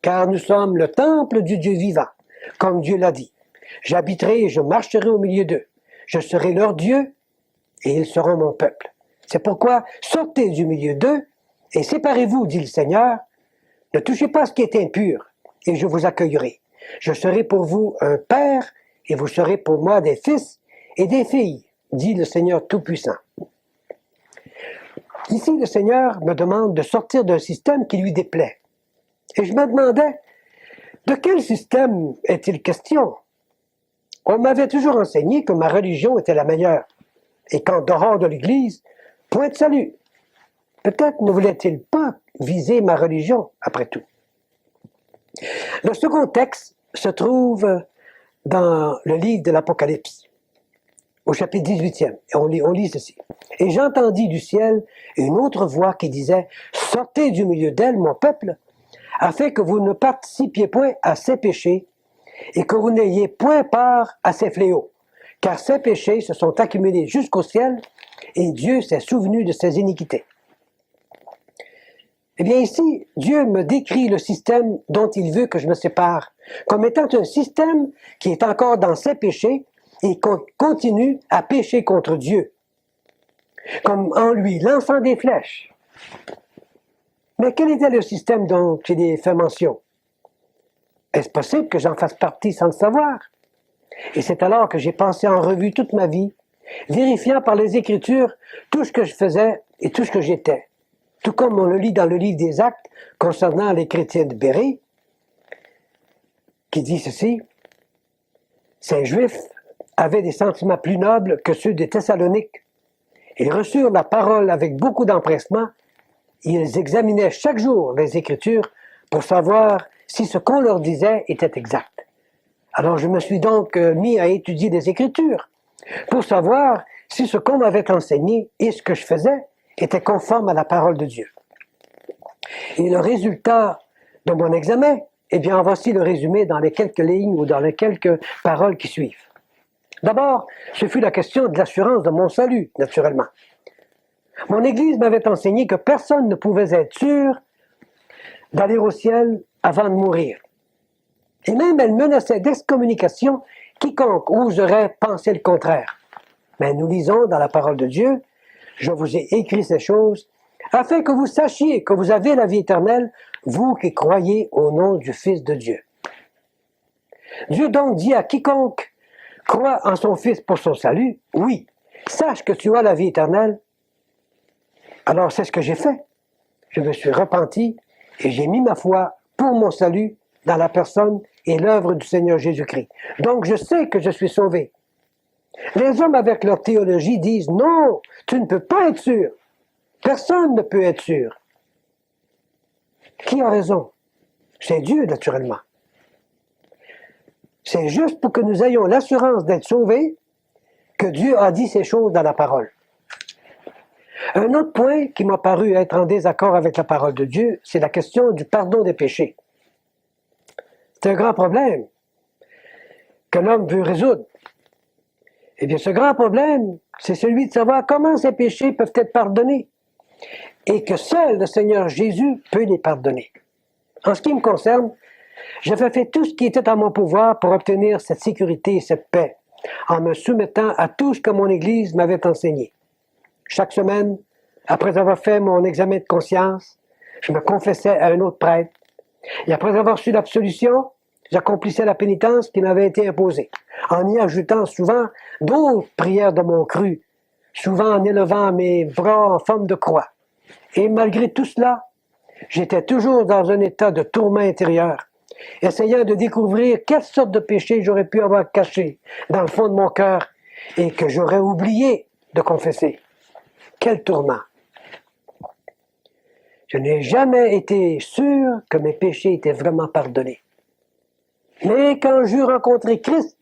S1: Car nous sommes le temple du Dieu vivant, comme Dieu l'a dit. J'habiterai et je marcherai au milieu d'eux. Je serai leur Dieu et ils seront mon peuple. C'est pourquoi sortez du milieu d'eux et séparez-vous, dit le Seigneur. Ne touchez pas ce qui est impur et je vous accueillerai. Je serai pour vous un père et vous serez pour moi des fils et des filles, dit le Seigneur Tout-Puissant. Ici, le Seigneur me demande de sortir d'un système qui lui déplaît. Et je me demandais, de quel système est-il question? On m'avait toujours enseigné que ma religion était la meilleure, et qu'en dehors de l'Église, point de salut. Peut-être ne voulait-il pas viser ma religion, après tout. Le second texte se trouve dans le livre de l'Apocalypse, au chapitre 18e, et on lit ceci. « Et j'entendis du ciel une autre voix qui disait, « Sortez du milieu d'elle, mon peuple, afin que vous ne participiez point à ses péchés, et que vous n'ayez point part à ses fléaux, car ses péchés se sont accumulés jusqu'au ciel, et Dieu s'est souvenu de ses iniquités. » Eh bien ici, Dieu me décrit le système dont il veut que je me sépare, comme étant un système qui est encore dans ses péchés et continue à pécher contre Dieu, comme en lui lançant des flèches. Mais quel était le système dont il est fait mention? Est-ce possible que j'en fasse partie sans le savoir? Et c'est alors que j'ai passé en revue toute ma vie, vérifiant par les Écritures tout ce que je faisais et tout ce que j'étais. Tout comme on le lit dans le livre des Actes concernant les chrétiens de Bérée, qui dit ceci, « Ces Juifs avaient des sentiments plus nobles que ceux des Thessaloniques. Ils reçurent la parole avec beaucoup d'empressement. Ils examinaient chaque jour les Écritures pour savoir si ce qu'on leur disait était exact. Alors je me suis donc mis à étudier les Écritures pour savoir si ce qu'on m'avait enseigné et ce que je faisais était conforme à la parole de Dieu. Et le résultat de mon examen, eh bien, voici le résumé dans les quelques lignes ou dans les quelques paroles qui suivent. D'abord, ce fut la question de l'assurance de mon salut, naturellement. Mon Église m'avait enseigné que personne ne pouvait être sûr d'aller au ciel avant de mourir. Et même elle menaçait d'excommunication quiconque oserait penser le contraire. Mais nous lisons dans la parole de Dieu, « Je vous ai écrit ces choses, afin que vous sachiez que vous avez la vie éternelle, vous qui croyez au nom du Fils de Dieu. » Dieu donc dit à quiconque croit en son Fils pour son salut, « Oui, sache que tu as la vie éternelle. » Alors c'est ce que j'ai fait. Je me suis repenti et j'ai mis ma foi pour mon salut dans la personne et l'œuvre du Seigneur Jésus-Christ. Donc je sais que je suis sauvé. Les hommes avec leur théologie disent « Non, tu ne peux pas être sûr. Personne ne peut être sûr. » Qui a raison? C'est Dieu, naturellement. C'est juste pour que nous ayons l'assurance d'être sauvés que Dieu a dit ces choses dans la parole. Un autre point qui m'a paru être en désaccord avec la parole de Dieu, c'est la question du pardon des péchés. C'est un grand problème que l'homme veut résoudre. Eh bien, ce grand problème, c'est celui de savoir comment ces péchés peuvent être pardonnés et que seul le Seigneur Jésus peut les pardonner. En ce qui me concerne, j'avais fait tout ce qui était en mon pouvoir pour obtenir cette sécurité et cette paix, en me soumettant à tout ce que mon Église m'avait enseigné. Chaque semaine, après avoir fait mon examen de conscience, je me confessais à un autre prêtre. Et après avoir reçu l'absolution, j'accomplissais la pénitence qui m'avait été imposée, en y ajoutant souvent d'autres prières de mon cru, souvent en élevant mes bras en forme de croix. Et malgré tout cela, j'étais toujours dans un état de tourment intérieur, essayant de découvrir quelle sorte de péché j'aurais pu avoir caché dans le fond de mon cœur et que j'aurais oublié de confesser. Quel tourment! Je n'ai jamais été sûr que mes péchés étaient vraiment pardonnés. Mais quand j'eus rencontré Christ,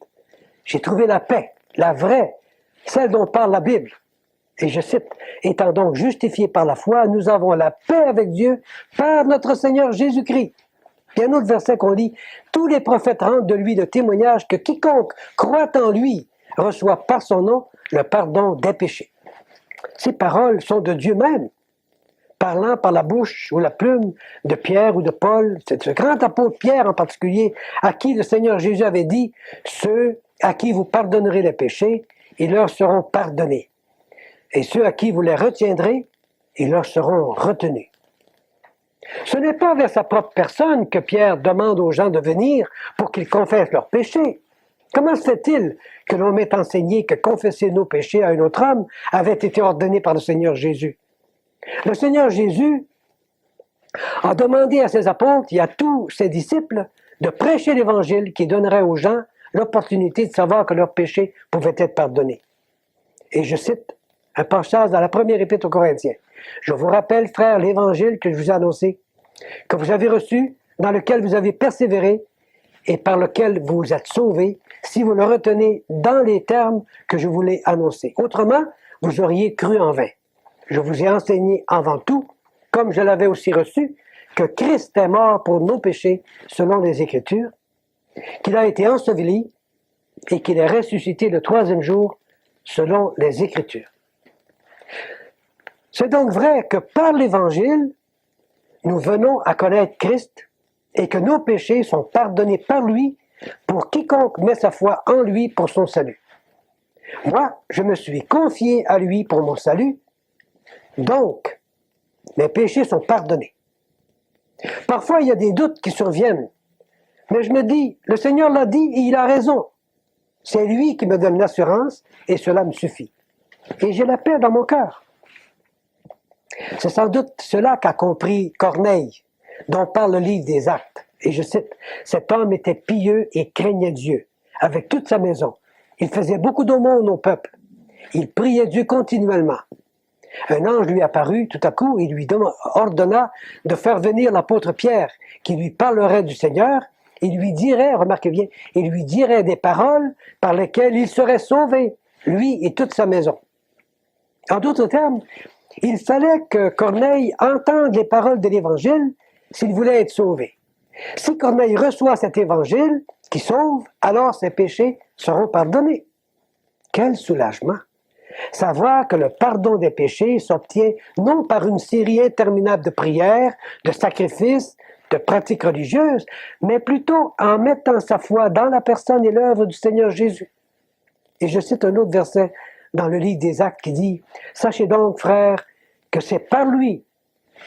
S1: j'ai trouvé la paix, la vraie, celle dont parle la Bible. Et je cite, « Étant donc justifiés par la foi, nous avons la paix avec Dieu par notre Seigneur Jésus-Christ. » Il y a un autre verset qu'on lit, « Tous les prophètes rendent de lui le témoignage que quiconque croit en lui reçoit par son nom le pardon des péchés. » Ces paroles sont de Dieu même, parlant par la bouche ou la plume de Pierre ou de Paul, c'est ce grand apôtre Pierre en particulier, à qui le Seigneur Jésus avait dit, « Ceux à qui vous pardonnerez les péchés, ils leur seront pardonnés. Et ceux à qui vous les retiendrez, ils leur seront retenus. » Ce n'est pas vers sa propre personne que Pierre demande aux gens de venir pour qu'ils confessent leurs péchés. Comment se fait-il que l'on m'ait enseigné que confesser nos péchés à un autre homme avait été ordonné par le Seigneur Jésus? Le Seigneur Jésus a demandé à ses apôtres et à tous ses disciples de prêcher l'Évangile qui donnerait aux gens l'opportunité de savoir que leurs péchés pouvaient être pardonnés. Et je cite un passage dans la première épître aux Corinthiens. « Je vous rappelle, frères, l'Évangile que je vous ai annoncé, que vous avez reçu, dans lequel vous avez persévéré et par lequel vous êtes sauvés, si vous le retenez dans les termes que je vous l'ai annoncés. Autrement, vous auriez cru en vain. Je vous ai enseigné avant tout, comme je l'avais aussi reçu, que Christ est mort pour nos péchés selon les Écritures, qu'il a été enseveli et qu'il est ressuscité le troisième jour selon les Écritures. » C'est donc vrai que par l'Évangile, nous venons à connaître Christ et que nos péchés sont pardonnés par lui pour quiconque met sa foi en lui pour son salut. Moi, je me suis confié à lui pour mon salut, donc mes péchés sont pardonnés. Parfois, il y a des doutes qui surviennent, mais je me dis, le Seigneur l'a dit et il a raison. C'est lui qui me donne l'assurance et cela me suffit. Et j'ai la paix dans mon cœur. C'est sans doute cela qu'a compris Corneille, dont parle le livre des Actes. Et je cite, « Cet homme était pieux et craignait Dieu, avec toute sa maison. Il faisait beaucoup d'aumônes au peuple. Il priait Dieu continuellement. Un ange lui apparut tout à coup et lui ordonna de faire venir l'apôtre Pierre, qui lui parlerait du Seigneur, et lui dirait, remarquez bien, il lui dirait des paroles par lesquelles il serait sauvé, lui et toute sa maison. » En d'autres termes, il fallait que Corneille entende les paroles de l'Évangile s'il voulait être sauvé. Si Corneille reçoit cet Évangile qui sauve, alors ses péchés seront pardonnés. Quel soulagement! Savoir que le pardon des péchés s'obtient non par une série interminable de prières, de sacrifices, de pratiques religieuses, mais plutôt en mettant sa foi dans la personne et l'œuvre du Seigneur Jésus. Et je cite un autre verset dans le livre des Actes qui dit « Sachez donc, frères, que c'est par lui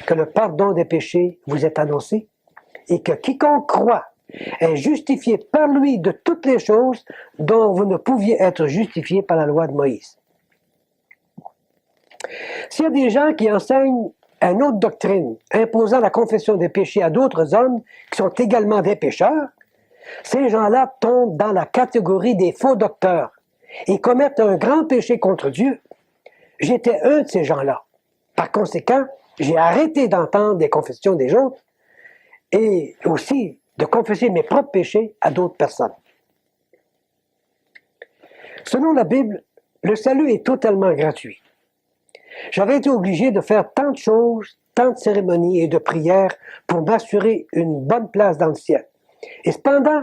S1: que le pardon des péchés vous est annoncé, et que quiconque croit est justifié par lui de toutes les choses dont vous ne pouviez être justifiés par la loi de Moïse. » S'il y a des gens qui enseignent une autre doctrine, imposant la confession des péchés à d'autres hommes qui sont également des pécheurs, ces gens-là tombent dans la catégorie des faux docteurs et commettent un grand péché contre Dieu. J'étais un de ces gens-là. Par conséquent, j'ai arrêté d'entendre des confessions des autres et aussi de confesser mes propres péchés à d'autres personnes. Selon la Bible, le salut est totalement gratuit. J'avais été obligé de faire tant de choses, tant de cérémonies et de prières pour m'assurer une bonne place dans le ciel. Et cependant,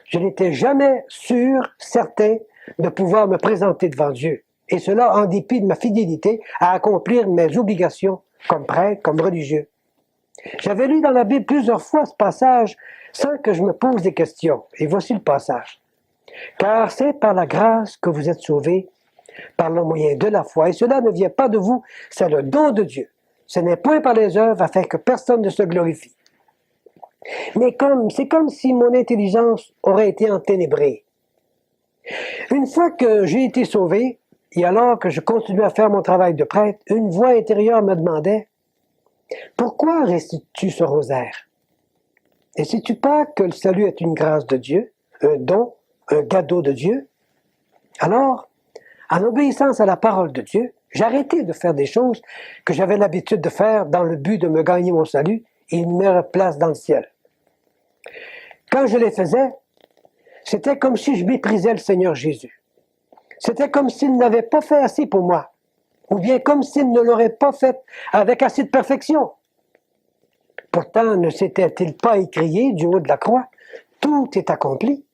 S1: je n'étais jamais sûr, certain, de pouvoir me présenter devant Dieu. Et cela en dépit de ma fidélité à accomplir mes obligations comme prêtre, comme religieux. J'avais lu dans la Bible plusieurs fois ce passage sans que je me pose des questions. Et voici le passage. « Car c'est par la grâce que vous êtes sauvés, par le moyen de la foi. Et cela ne vient pas de vous, c'est le don de Dieu. Ce n'est point par les œuvres afin que personne ne se glorifie. » Mais c'est comme si mon intelligence aurait été enténébrée. Une fois que j'ai été sauvé, et alors que je continuais à faire mon travail de prêtre, une voix intérieure me demandait « Pourquoi récites-tu ce rosaire? Et sais-tu pas que le salut est une grâce de Dieu, un don, un cadeau de Dieu? » Alors, en obéissance à la parole de Dieu, j'ai arrêté de faire des choses que j'avais l'habitude de faire dans le but de me gagner mon salut et une meilleure place dans le ciel. Quand je les faisais, c'était comme si je méprisais le Seigneur Jésus. C'était comme s'il n'avait pas fait assez pour moi, ou bien comme s'il ne l'aurait pas fait avec assez de perfection. Pourtant, ne s'était-il pas écrié du haut de la croix, « Tout est accompli ».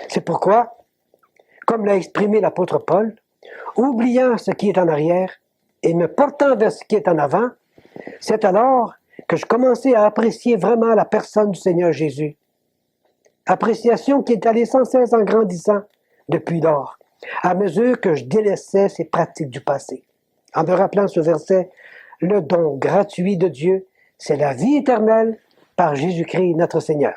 S1: C'est pourquoi, comme l'a exprimé l'apôtre Paul, oubliant ce qui est en arrière et me portant vers ce qui est en avant, c'est alors que je commençais à apprécier vraiment la personne du Seigneur Jésus. Appréciation qui est allée sans cesse en grandissant depuis lors, à mesure que je délaissais ces pratiques du passé. En me rappelant ce verset, le don gratuit de Dieu, c'est la vie éternelle par Jésus-Christ notre Seigneur.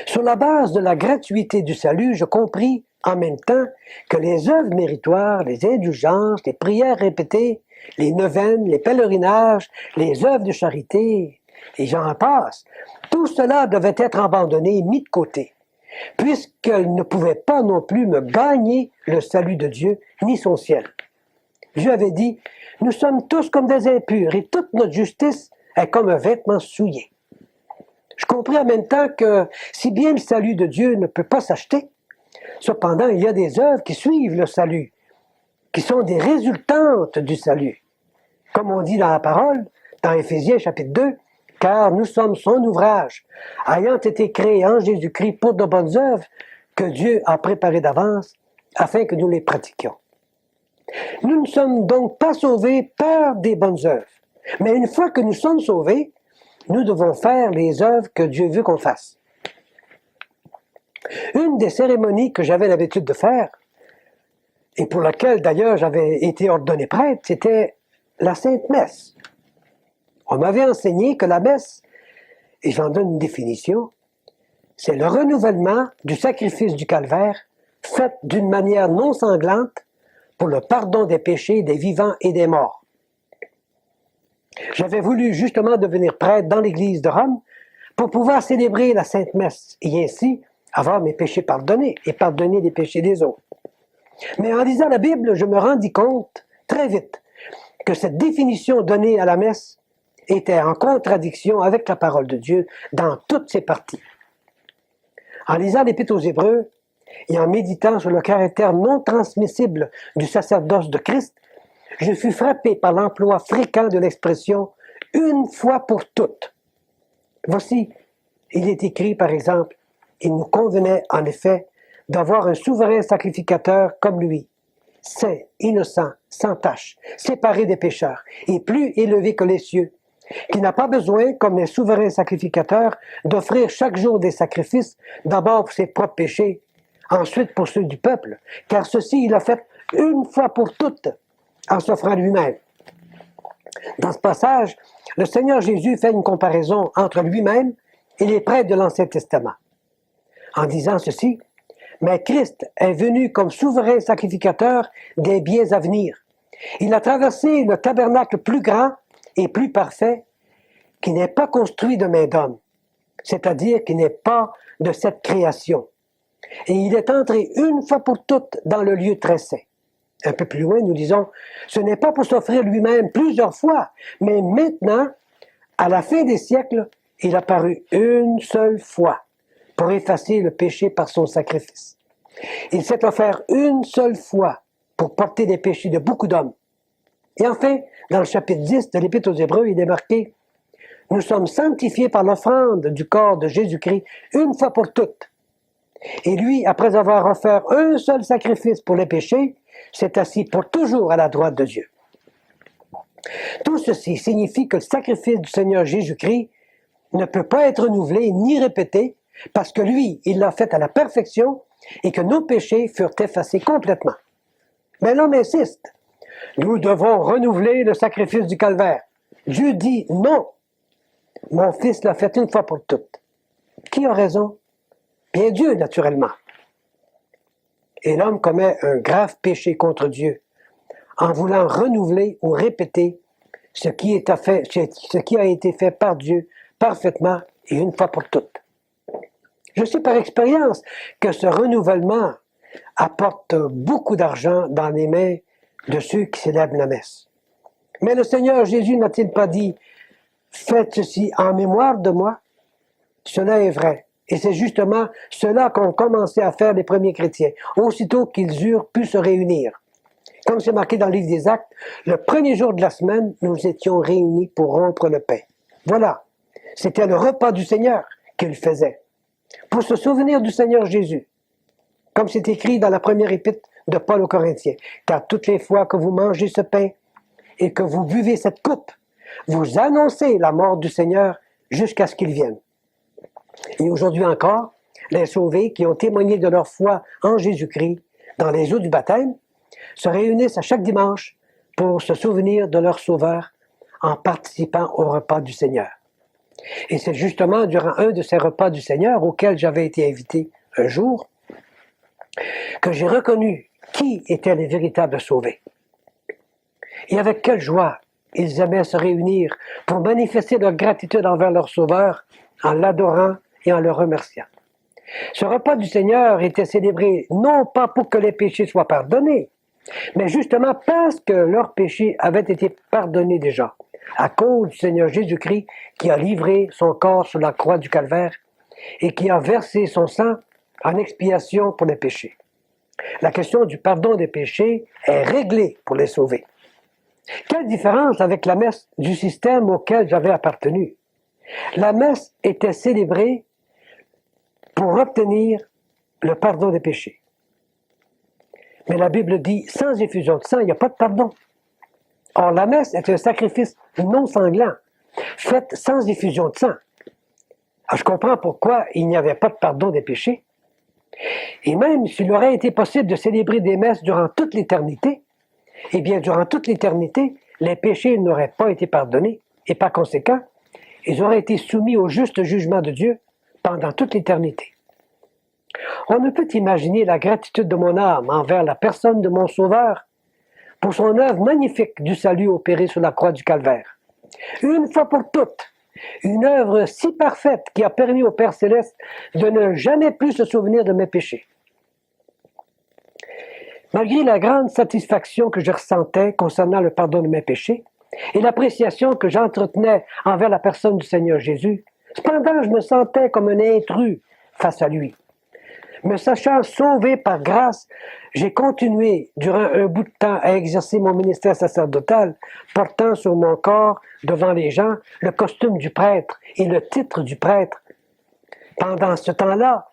S1: Sur la base de la gratuité du salut, je compris en même temps que les œuvres méritoires, les indulgences, les prières répétées, les neuvaines, les pèlerinages, les œuvres de charité, et j'en passe, tout cela devait être abandonné, mis de côté, puisqu'elles ne pouvaient pas non plus me gagner le salut de Dieu, ni son ciel. Dieu avait dit, « Nous sommes tous comme des impurs, et toute notre justice est comme un vêtement souillé. » Je compris en même temps que, si bien le salut de Dieu ne peut pas s'acheter, cependant, il y a des œuvres qui suivent le salut, qui sont des résultantes du salut. Comme on dit dans la parole, dans Éphésiens chapitre 2, « Car nous sommes son ouvrage, ayant été créés en Jésus-Christ pour de bonnes œuvres que Dieu a préparées d'avance, afin que nous les pratiquions. » Nous ne sommes donc pas sauvés par des bonnes œuvres, mais une fois que nous sommes sauvés, nous devons faire les œuvres que Dieu veut qu'on fasse. Une des cérémonies que j'avais l'habitude de faire, et pour laquelle d'ailleurs j'avais été ordonné prêtre, c'était la Sainte Messe. On m'avait enseigné que la messe, et j'en donne une définition, c'est le renouvellement du sacrifice du calvaire fait d'une manière non sanglante pour le pardon des péchés des vivants et des morts. J'avais voulu justement devenir prêtre dans l'Église de Rome pour pouvoir célébrer la Sainte Messe et ainsi avoir mes péchés pardonnés et pardonner les péchés des autres. Mais en lisant la Bible, je me rendis compte très vite que cette définition donnée à la messe était en contradiction avec la parole de Dieu dans toutes ses parties. En lisant l'Épître aux Hébreux et en méditant sur le caractère non transmissible du sacerdoce de Christ, je fus frappé par l'emploi fréquent de l'expression « une fois pour toutes ». Voici, il est écrit par exemple, « Il nous convenait en effet d'avoir un souverain sacrificateur comme lui, saint, innocent, sans tache, séparé des pécheurs, et plus élevé que les cieux, qui n'a pas besoin, comme les souverains sacrificateurs, d'offrir chaque jour des sacrifices, d'abord pour ses propres péchés, ensuite pour ceux du peuple, car ceci il a fait une fois pour toutes, en s'offrant lui-même. » Dans ce passage, le Seigneur Jésus fait une comparaison entre lui-même et les prêtres de l'Ancien Testament. En disant ceci, « Mais Christ est venu comme souverain sacrificateur des biens à venir. Il a traversé le tabernacle plus grand et plus parfait qui n'est pas construit de main d'homme, c'est-à-dire qui n'est pas de cette création. Et il est entré une fois pour toutes dans le lieu très saint. » Un peu plus loin, nous disons, « Ce n'est pas pour s'offrir lui-même plusieurs fois, mais maintenant, à la fin des siècles, il a paru une seule fois pour effacer le péché par son sacrifice. Il s'est offert une seule fois pour porter les péchés de beaucoup d'hommes. » Et enfin, dans le chapitre 10 de l'Épître aux Hébreux, il est marqué « Nous sommes sanctifiés par l'offrande du corps de Jésus-Christ une fois pour toutes. Et lui, après avoir offert un seul sacrifice pour les péchés, s'est assis pour toujours à la droite de Dieu. » Tout ceci signifie que le sacrifice du Seigneur Jésus-Christ ne peut pas être renouvelé ni répété parce que lui, il l'a fait à la perfection et que nos péchés furent effacés complètement. Mais l'homme insiste. Nous devons renouveler le sacrifice du calvaire. Dieu dit non. Mon fils l'a fait une fois pour toutes. Qui a raison? Bien Dieu, naturellement. Et l'homme commet un grave péché contre Dieu en voulant renouveler ou répéter ce qui a été fait par Dieu parfaitement et une fois pour toutes. Je sais par expérience que ce renouvellement apporte beaucoup d'argent dans les mains de ceux qui célèbrent la messe. Mais le Seigneur Jésus n'a-t-il pas dit « Faites ceci en mémoire de moi » Cela est vrai. Et c'est justement cela qu'ont commencé à faire les premiers chrétiens, aussitôt qu'ils eurent pu se réunir. Comme c'est marqué dans le livre des Actes, le premier jour de la semaine, nous étions réunis pour rompre le pain. Voilà, c'était le repas du Seigneur qu'ils faisaient, pour se souvenir du Seigneur Jésus. Comme c'est écrit dans la première épître de Paul aux Corinthiens, « Car toutes les fois que vous mangez ce pain et que vous buvez cette coupe, vous annoncez la mort du Seigneur jusqu'à ce qu'il vienne. » Et aujourd'hui encore, les sauvés qui ont témoigné de leur foi en Jésus-Christ dans les eaux du baptême se réunissent à chaque dimanche pour se souvenir de leur Sauveur en participant au repas du Seigneur. Et c'est justement durant un de ces repas du Seigneur auxquels j'avais été invité un jour que j'ai reconnu qui étaient les véritables sauvés. Et avec quelle joie ils aimaient se réunir pour manifester leur gratitude envers leur Sauveur en l'adorant et en le remerciant. Ce repas du Seigneur était célébré non pas pour que les péchés soient pardonnés, mais justement parce que leurs péchés avaient été pardonnés déjà, à cause du Seigneur Jésus-Christ qui a livré son corps sur la croix du Calvaire et qui a versé son sang en expiation pour les péchés. La question du pardon des péchés est réglée pour les sauvés. Quelle différence avec la messe du système auquel j'avais appartenu? La messe était célébrée pour obtenir le pardon des péchés. Mais la Bible dit, sans effusion de sang, il n'y a pas de pardon. Or, la messe est un sacrifice non sanglant, fait sans effusion de sang. Alors, je comprends pourquoi il n'y avait pas de pardon des péchés. Et même s'il aurait été possible de célébrer des messes durant toute l'éternité, eh bien, durant toute l'éternité, les péchés n'auraient pas été pardonnés, et par conséquent, ils auraient été soumis au juste jugement de Dieu pendant toute l'éternité. On ne peut imaginer la gratitude de mon âme envers la personne de mon Sauveur pour son œuvre magnifique du salut opéré sur la croix du Calvaire. Une fois pour toutes, une œuvre si parfaite qui a permis au Père Céleste de ne jamais plus se souvenir de mes péchés. Malgré la grande satisfaction que je ressentais concernant le pardon de mes péchés et l'appréciation que j'entretenais envers la personne du Seigneur Jésus, cependant je me sentais comme un intrus face à lui. Me sachant sauvé par grâce, j'ai continué durant un bout de temps à exercer mon ministère sacerdotal, portant sur mon corps, devant les gens, le costume du prêtre et le titre du prêtre. Pendant ce temps-là,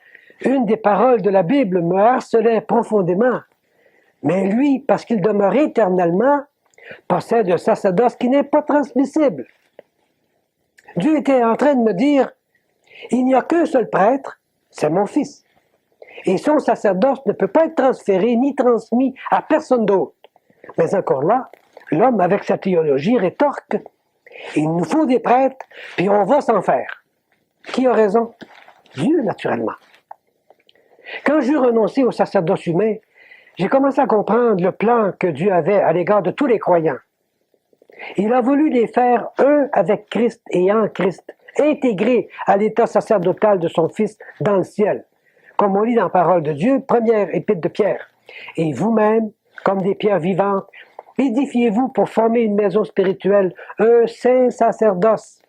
S1: une des paroles de la Bible me harcelait profondément. Mais lui, parce qu'il demeure éternellement, possède un sacerdoce qui n'est pas transmissible. Dieu était en train de me dire, il n'y a qu'un seul prêtre, c'est mon fils. Et son sacerdoce ne peut pas être transféré ni transmis à personne d'autre. Mais encore là, l'homme avec sa théologie rétorque, il nous faut des prêtres, puis on va s'en faire. Qui a raison? Dieu, naturellement. Quand j'eus renoncé au sacerdoce humain, j'ai commencé à comprendre le plan que Dieu avait à l'égard de tous les croyants. Il a voulu les faire un avec Christ et en Christ, intégrés à l'état sacerdotal de son Fils dans le ciel. Comme on lit dans la parole de Dieu, première épître de Pierre. Et vous-même, comme des pierres vivantes, édifiez-vous pour former une maison spirituelle, un saint sacerdoce,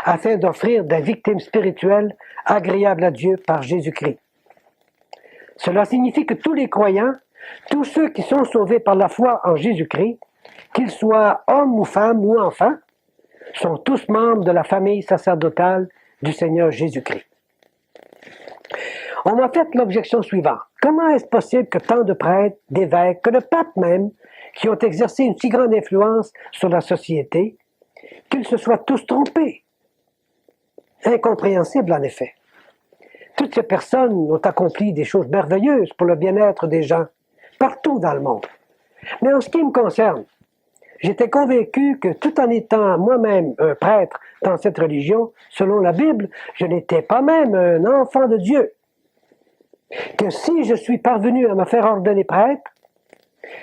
S1: afin d'offrir des victimes spirituelles agréables à Dieu par Jésus-Christ. Cela signifie que tous les croyants, tous ceux qui sont sauvés par la foi en Jésus-Christ, qu'ils soient hommes ou femmes ou enfants, sont tous membres de la famille sacerdotale du Seigneur Jésus-Christ. On m'a fait l'objection suivante. Comment est-ce possible que tant de prêtres, d'évêques, que le pape même, qui ont exercé une si grande influence sur la société, qu'ils se soient tous trompés? Incompréhensible, en effet. Toutes ces personnes ont accompli des choses merveilleuses pour le bien-être des gens, partout dans le monde. Mais en ce qui me concerne, J'étais convaincu que tout en étant moi-même un prêtre dans cette religion, selon la Bible, je n'étais pas même un enfant de Dieu. Que si je suis parvenu à me faire ordonner prêtre,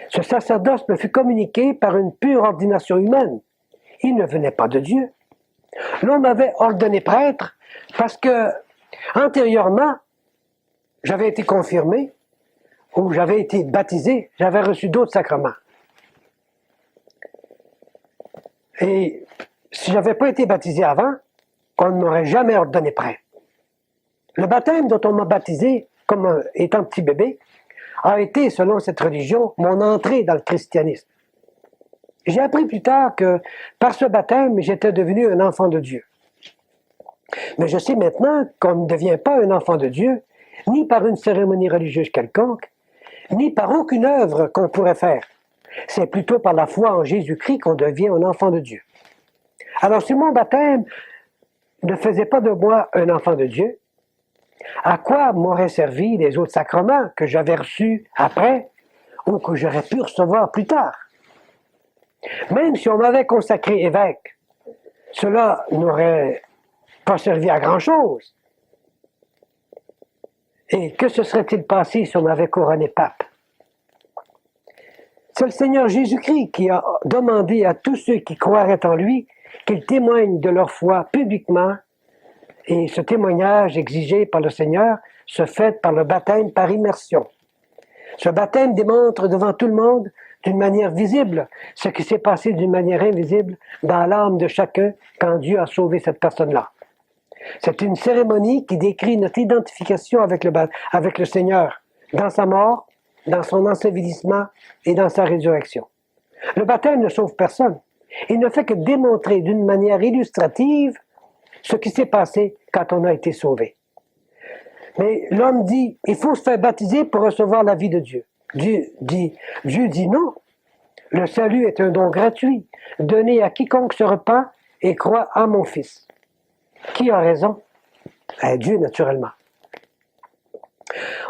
S1: ce sacerdoce me fut communiqué par une pure ordination humaine. Il ne venait pas de Dieu. L'on m'avait ordonné prêtre parce que, antérieurement, j'avais été confirmé ou j'avais été baptisé, j'avais reçu d'autres sacrements. Et si je n'avais pas été baptisé avant, on ne m'aurait jamais ordonné prêtre. Le baptême dont on m'a baptisé, comme étant petit bébé, a été, selon cette religion, mon entrée dans le christianisme. J'ai appris plus tard que, par ce baptême, j'étais devenu un enfant de Dieu. Mais je sais maintenant qu'on ne devient pas un enfant de Dieu, ni par une cérémonie religieuse quelconque, ni par aucune œuvre qu'on pourrait faire. C'est plutôt par la foi en Jésus-Christ qu'on devient un enfant de Dieu. Alors, si mon baptême ne faisait pas de moi un enfant de Dieu, à quoi m'auraient servi les autres sacrements que j'avais reçus après ou que j'aurais pu recevoir plus tard? Même si on m'avait consacré évêque, cela n'aurait pas servi à grand-chose. Et que se serait-il passé si on m'avait couronné pape? C'est le Seigneur Jésus-Christ qui a demandé à tous ceux qui croiraient en lui qu'ils témoignent de leur foi publiquement, et ce témoignage exigé par le Seigneur se fait par le baptême par immersion. Ce baptême démontre devant tout le monde, d'une manière visible, ce qui s'est passé d'une manière invisible dans l'âme de chacun quand Dieu a sauvé cette personne-là. C'est une cérémonie qui décrit notre identification avec le Seigneur, dans sa mort, dans son ensevelissement et dans sa résurrection. Le baptême ne sauve personne. Il ne fait que démontrer d'une manière illustrative ce qui s'est passé quand on a été sauvé. Mais l'homme dit, il faut se faire baptiser pour recevoir la vie de Dieu. Dieu dit non. Le salut est un don gratuit, donné à quiconque se repent et croit à mon Fils. Qui a raison? Dieu, naturellement.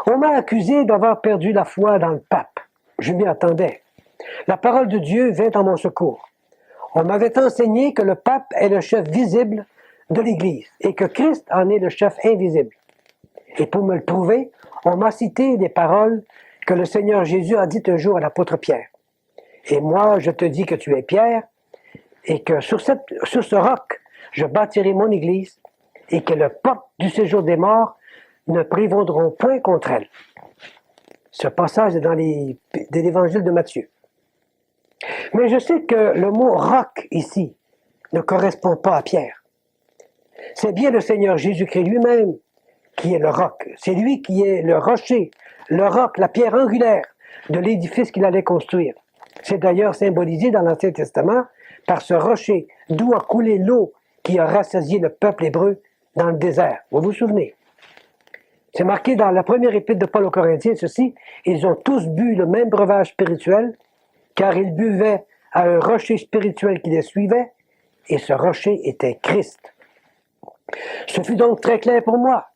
S1: On m'a accusé d'avoir perdu la foi dans le pape. Je m'y attendais. La parole de Dieu vint en mon secours. On m'avait enseigné que le pape est le chef visible de l'Église et que Christ en est le chef invisible. Et pour me le prouver, on m'a cité des paroles que le Seigneur Jésus a dites un jour à l'apôtre Pierre. Et moi, je te dis que tu es Pierre, et que sur ce roc, je bâtirai mon Église, et que les portes du séjour des morts ne prévaudront point contre elle. Ce passage est dans l'Évangile de Matthieu. Mais je sais que le mot roc ici ne correspond pas à Pierre. C'est bien le Seigneur Jésus-Christ lui-même qui est le roc. C'est lui qui est le rocher, le roc, la pierre angulaire de l'édifice qu'il allait construire. C'est d'ailleurs symbolisé dans l'Ancien Testament par ce rocher d'où a coulé l'eau qui a rassasié le peuple hébreu dans le désert. Vous vous souvenez? C'est marqué dans la première épître de Paul aux Corinthiens, ceci, ils ont tous bu le même breuvage spirituel, car ils buvaient à un rocher spirituel qui les suivait, et ce rocher était Christ. Ce fut donc très clair pour moi.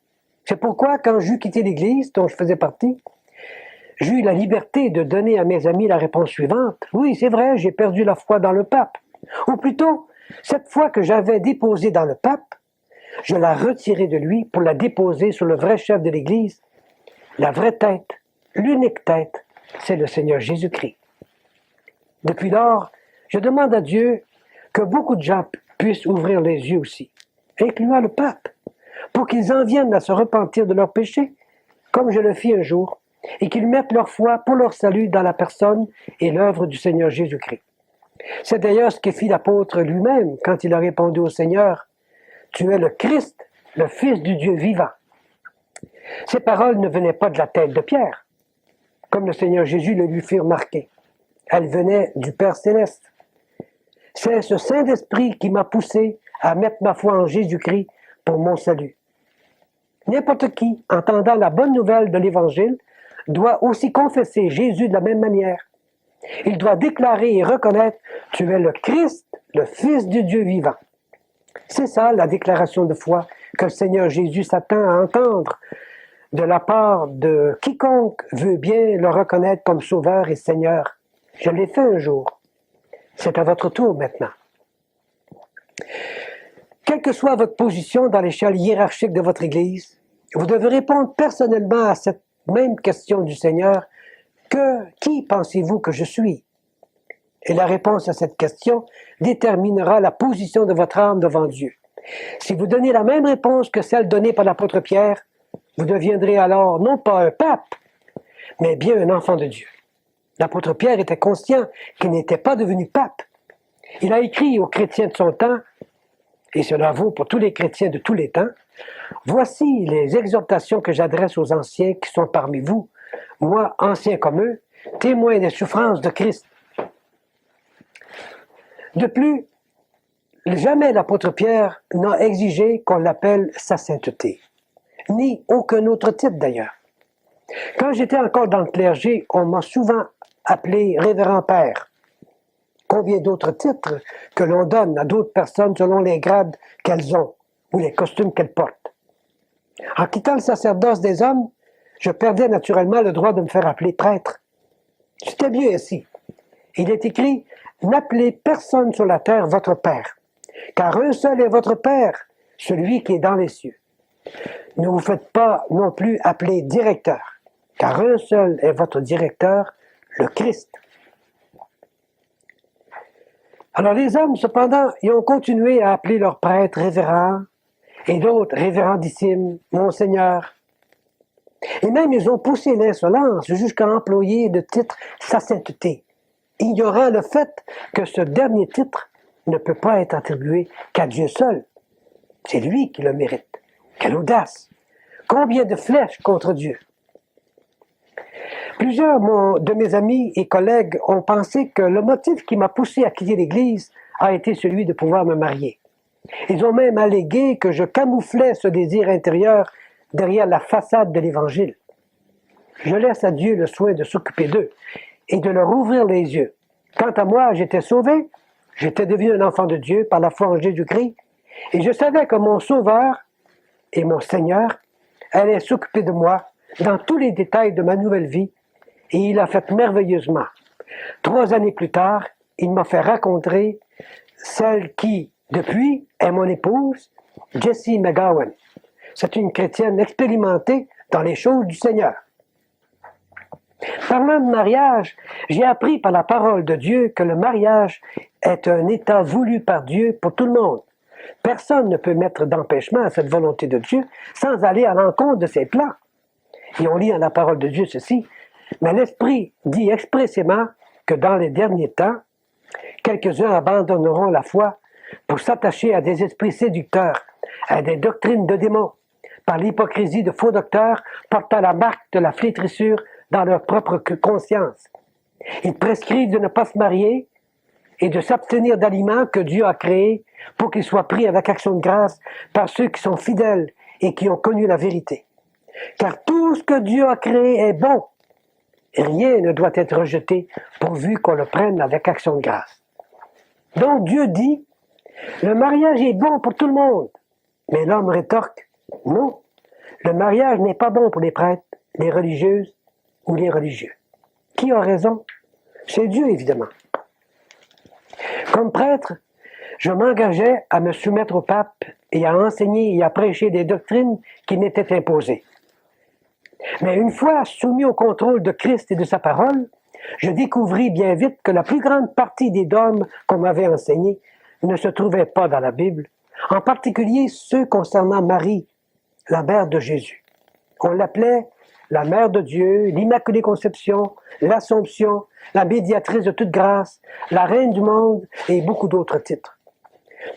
S1: C'est pourquoi, quand j'eus quitté l'Église, dont je faisais partie, j'ai eu la liberté de donner à mes amis la réponse suivante. Oui, c'est vrai, j'ai perdu la foi dans le pape. Ou plutôt, cette foi que j'avais déposée dans le pape, je la retirai de lui pour la déposer sur le vrai chef de l'Église. La vraie tête, l'unique tête, c'est le Seigneur Jésus-Christ. Depuis lors, je demande à Dieu que beaucoup de gens puissent ouvrir les yeux aussi, incluant le pape, pour qu'ils en viennent à se repentir de leurs péchés, comme je le fis un jour, et qu'ils mettent leur foi pour leur salut dans la personne et l'œuvre du Seigneur Jésus-Christ. C'est d'ailleurs ce que fit l'apôtre lui-même quand il a répondu au Seigneur, « Tu es le Christ, le Fils du Dieu vivant. » Ces paroles ne venaient pas de la tête de Pierre, comme le Seigneur Jésus le lui fit remarquer. Elles venaient du Père Céleste. C'est ce Saint-Esprit qui m'a poussé à mettre ma foi en Jésus-Christ pour mon salut. N'importe qui, entendant la bonne nouvelle de l'Évangile, doit aussi confesser Jésus de la même manière. Il doit déclarer et reconnaître « Tu es le Christ, le Fils du Dieu vivant ». C'est ça la déclaration de foi que le Seigneur Jésus s'attend à entendre de la part de quiconque veut bien le reconnaître comme Sauveur et Seigneur. Je l'ai fait un jour. C'est à votre tour maintenant. Quelle que soit votre position dans l'échelle hiérarchique de votre Église, vous devez répondre personnellement à cette même question du Seigneur. Qui pensez-vous que je suis? Et la réponse à cette question déterminera la position de votre âme devant Dieu. Si vous donnez la même réponse que celle donnée par l'apôtre Pierre, vous deviendrez alors non pas un pape, mais bien un enfant de Dieu. L'apôtre Pierre était conscient qu'il n'était pas devenu pape. Il a écrit aux chrétiens de son temps, et cela vaut pour tous les chrétiens de tous les temps, « Voici les exhortations que j'adresse aux anciens qui sont parmi vous, moi, ancien comme eux, témoin des souffrances de Christ. » De plus, jamais l'apôtre Pierre n'a exigé qu'on l'appelle sa sainteté, ni aucun autre titre d'ailleurs. Quand j'étais encore dans le clergé, on m'a souvent appelé révérend père. Combien d'autres titres que l'on donne à d'autres personnes selon les grades qu'elles ont ou les costumes qu'elles portent. En quittant le sacerdoce des hommes, je perdais naturellement le droit de me faire appeler prêtre. C'était mieux ainsi. Il est écrit « N'appelez personne sur la terre votre père, car un seul est votre père, celui qui est dans les cieux. Ne vous faites pas non plus appeler directeur, car un seul est votre directeur, le Christ. » Alors les hommes, cependant, ils ont continué à appeler leurs prêtres révérends, et d'autres révérendissime, monseigneur. Et même ils ont poussé l'insolence jusqu'à employer le titre sa sainteté, ignorant le fait que ce dernier titre ne peut pas être attribué qu'à Dieu seul. C'est lui qui le mérite. Quelle audace! Combien de flèches contre Dieu! Plusieurs de mes amis et collègues ont pensé que le motif qui m'a poussé à quitter l'Église a été celui de pouvoir me marier. Ils ont même allégué que je camouflais ce désir intérieur derrière la façade de l'Évangile. Je laisse à Dieu le soin de s'occuper d'eux et de leur ouvrir les yeux. Quant à moi, j'étais sauvé, j'étais devenu un enfant de Dieu par la foi en Jésus-Christ, et je savais que mon Sauveur et mon Seigneur allait s'occuper de moi dans tous les détails de ma nouvelle vie, et il a fait merveilleusement. 3 années plus tard, il m'a fait rencontrer celle qui, depuis, est mon épouse, Jessie McGowan. C'est une chrétienne expérimentée dans les choses du Seigneur. Parlant de mariage, j'ai appris par la parole de Dieu que le mariage est un état voulu par Dieu pour tout le monde. Personne ne peut mettre d'empêchement à cette volonté de Dieu sans aller à l'encontre de ses plans. Et on lit dans la parole de Dieu ceci, mais l'Esprit dit expressément que dans les derniers temps, quelques-uns abandonneront la foi pour s'attacher à des esprits séducteurs, à des doctrines de démons, par l'hypocrisie de faux docteurs portant la marque de la flétrissure dans leur propre conscience. Ils prescrivent de ne pas se marier et de s'abstenir d'aliments que Dieu a créés pour qu'ils soient pris avec action de grâce par ceux qui sont fidèles et qui ont connu la vérité. Car tout ce que Dieu a créé est bon, et rien ne doit être rejeté pourvu qu'on le prenne avec action de grâce. Donc Dieu dit, le mariage est bon pour tout le monde, mais l'homme rétorque, non, le mariage n'est pas bon pour les prêtres, les religieuses ou les religieux. Qui a raison? C'est Dieu, évidemment. Comme prêtre, je m'engageais à me soumettre au pape et à enseigner et à prêcher des doctrines qui m'étaient imposées. Mais une fois soumis au contrôle de Christ et de sa parole, je découvris bien vite que la plus grande partie des dogmes qu'on m'avait enseignés ne se trouvaient pas dans la Bible, en particulier ceux concernant Marie, la mère de Jésus. On l'appelait la mère de Dieu, l'Immaculée Conception, l'Assomption, la médiatrice de toute grâce, la reine du monde et beaucoup d'autres titres.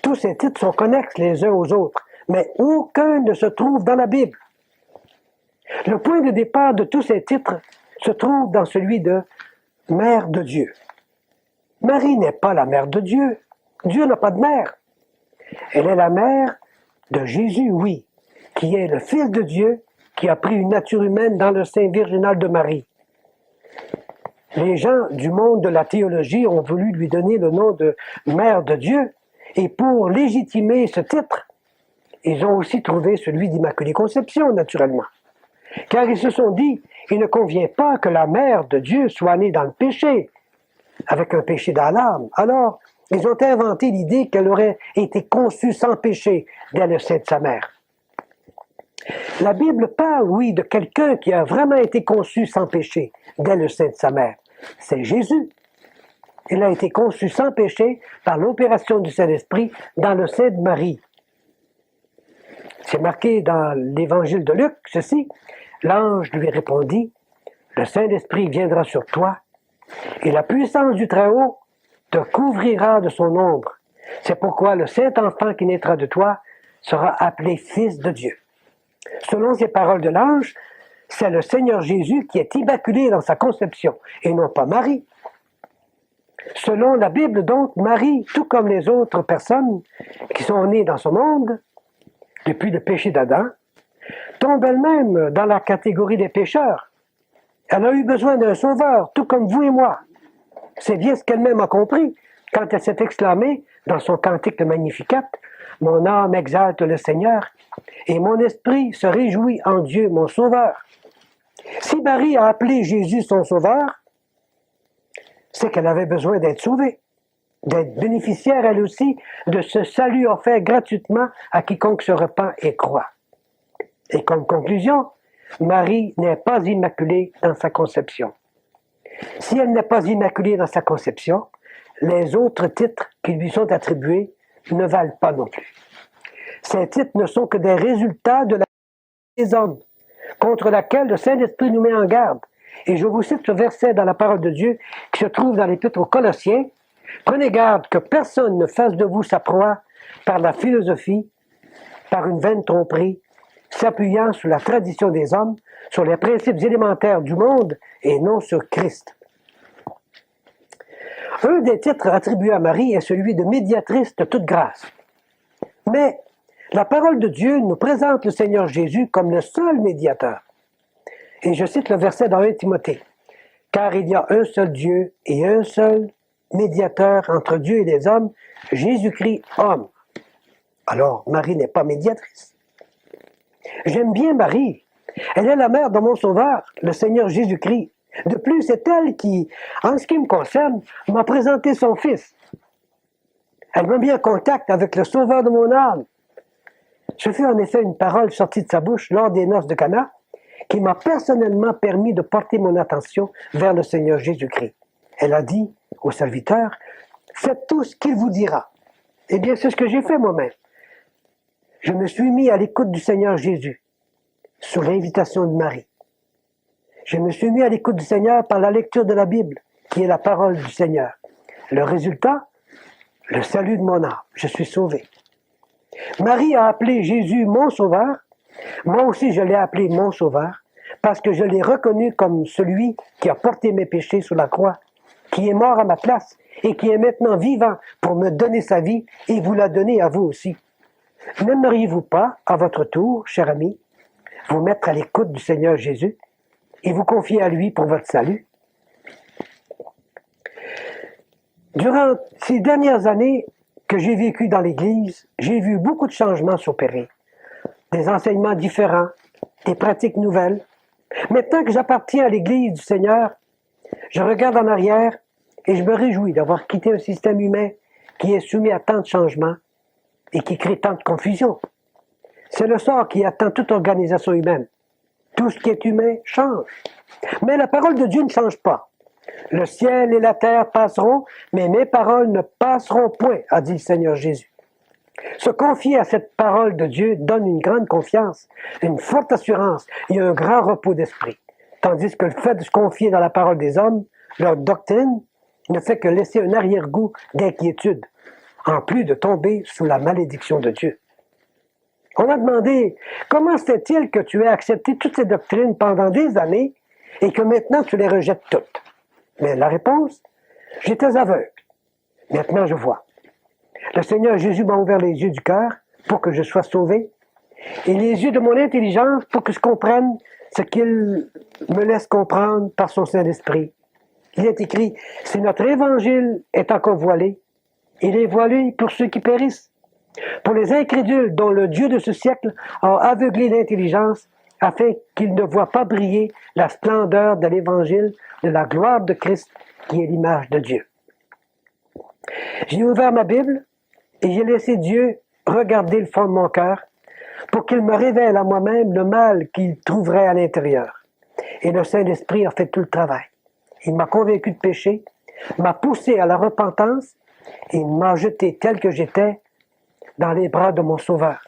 S1: Tous ces titres sont connexes les uns aux autres, mais aucun ne se trouve dans la Bible. Le point de départ de tous ces titres se trouve dans celui de mère de Dieu. Marie n'est pas la mère de Dieu. Dieu n'a pas de mère. Elle est la mère de Jésus, oui, qui est le Fils de Dieu, qui a pris une nature humaine dans le sein virginal de Marie. Les gens du monde de la théologie ont voulu lui donner le nom de mère de Dieu, et pour légitimer ce titre, ils ont aussi trouvé celui d'Immaculée Conception, naturellement. Car ils se sont dit, il ne convient pas que la mère de Dieu soit née dans le péché. avec un péché dans l'âme. Alors, ils ont inventé l'idée qu'elle aurait été conçue sans péché dès le sein de sa mère. La Bible parle, oui, de quelqu'un qui a vraiment été conçu sans péché dès le sein de sa mère. C'est Jésus. Il a été conçu sans péché par l'opération du Saint-Esprit dans le sein de Marie. C'est marqué dans l'Évangile de Luc, ceci. L'ange lui répondit, « Le Saint-Esprit viendra sur toi, et la puissance du Très-Haut te couvrira de son ombre. C'est pourquoi le Saint-Enfant qui naîtra de toi sera appelé Fils de Dieu. » Selon ces paroles de l'ange, c'est le Seigneur Jésus qui est immaculé dans sa conception, et non pas Marie. Selon la Bible, donc, Marie, tout comme les autres personnes qui sont nées dans ce monde, depuis le péché d'Adam, tombe elle-même dans la catégorie des pécheurs. Elle a eu besoin d'un sauveur, tout comme vous et moi. C'est bien ce qu'elle-même a compris quand elle s'est exclamée dans son cantique de Magnificat, « Mon âme exalte le Seigneur, et mon esprit se réjouit en Dieu, mon sauveur. » Si Marie a appelé Jésus son sauveur, c'est qu'elle avait besoin d'être sauvée, d'être bénéficiaire elle aussi de ce salut offert gratuitement à quiconque se repent et croit. Et comme conclusion, Marie n'est pas immaculée dans sa conception. Si elle n'est pas immaculée dans sa conception, les autres titres qui lui sont attribués ne valent pas non plus. Ces titres ne sont que des résultats de la des hommes, contre laquelle le Saint-Esprit nous met en garde. Et je vous cite ce verset dans la parole de Dieu qui se trouve dans l'Épître aux Colossiens. « Prenez garde que personne ne fasse de vous sa proie par la philosophie, par une vaine tromperie, s'appuyant sur la tradition des hommes, sur les principes élémentaires du monde et non sur Christ. » Un des titres attribués à Marie est celui de médiatrice de toute grâce. Mais la parole de Dieu nous présente le Seigneur Jésus comme le seul médiateur. Et je cite le verset dans 1 Timothée. « Car il y a un seul Dieu et un seul médiateur entre Dieu et les hommes, Jésus-Christ homme. » Alors, Marie n'est pas médiatrice. J'aime bien Marie. Elle est la mère de mon Sauveur, le Seigneur Jésus-Christ. De plus, c'est elle qui, en ce qui me concerne, m'a présenté son Fils. Elle m'a mis en contact avec le Sauveur de mon âme. Ce fut en effet une parole sortie de sa bouche lors des noces de Cana qui m'a personnellement permis de porter mon attention vers le Seigneur Jésus-Christ. Elle a dit au serviteur, « Faites tout ce qu'il vous dira. » Eh bien, c'est ce que j'ai fait moi-même. Je me suis mis à l'écoute du Seigneur Jésus, sous l'invitation de Marie. Je me suis mis à l'écoute du Seigneur par la lecture de la Bible, qui est la parole du Seigneur. Le résultat, le salut de mon âme. Je suis sauvé. Marie a appelé Jésus mon sauveur. Moi aussi, je l'ai appelé mon sauveur, parce que je l'ai reconnu comme celui qui a porté mes péchés sur la croix, qui est mort à ma place et qui est maintenant vivant pour me donner sa vie et vous la donner à vous aussi. N'aimeriez-vous pas, à votre tour, cher ami, vous mettre à l'écoute du Seigneur Jésus et vous confier à lui pour votre salut? Durant ces dernières années que j'ai vécues dans l'Église, j'ai vu beaucoup de changements s'opérer, des enseignements différents, des pratiques nouvelles. Maintenant que j'appartiens à l'Église du Seigneur, je regarde en arrière et je me réjouis d'avoir quitté un système humain qui est soumis à tant de changements et qui crée tant de confusion. C'est le sort qui attend toute organisation humaine. Tout ce qui est humain change. Mais la parole de Dieu ne change pas. Le ciel et la terre passeront, mais mes paroles ne passeront point, a dit le Seigneur Jésus. Se confier à cette parole de Dieu donne une grande confiance, une forte assurance et un grand repos d'esprit. Tandis que le fait de se confier dans la parole des hommes, leur doctrine, ne fait que laisser un arrière-goût d'inquiétude, en plus de tomber sous la malédiction de Dieu. On m'a demandé, comment se fait-il que tu aies accepté toutes ces doctrines pendant des années et que maintenant tu les rejettes toutes? Mais la réponse, j'étais aveugle. Maintenant je vois. Le Seigneur Jésus m'a ouvert les yeux du cœur pour que je sois sauvé et les yeux de mon intelligence pour que je comprenne ce qu'il me laisse comprendre par son Saint-Esprit. Il est écrit, si notre évangile est encore voilé, il est voilé pour ceux qui périssent, pour les incrédules dont le Dieu de ce siècle a aveuglé l'intelligence afin qu'ils ne voient pas briller la splendeur de l'évangile de la gloire de Christ qui est l'image de Dieu. J'ai ouvert ma Bible et j'ai laissé Dieu regarder le fond de mon cœur pour qu'il me révèle à moi-même le mal qu'il trouverait à l'intérieur. Et le Saint-Esprit a fait tout le travail. Il m'a convaincu de péché, m'a poussé à la repentance et m'a jeté tel que j'étais dans les bras de mon Sauveur.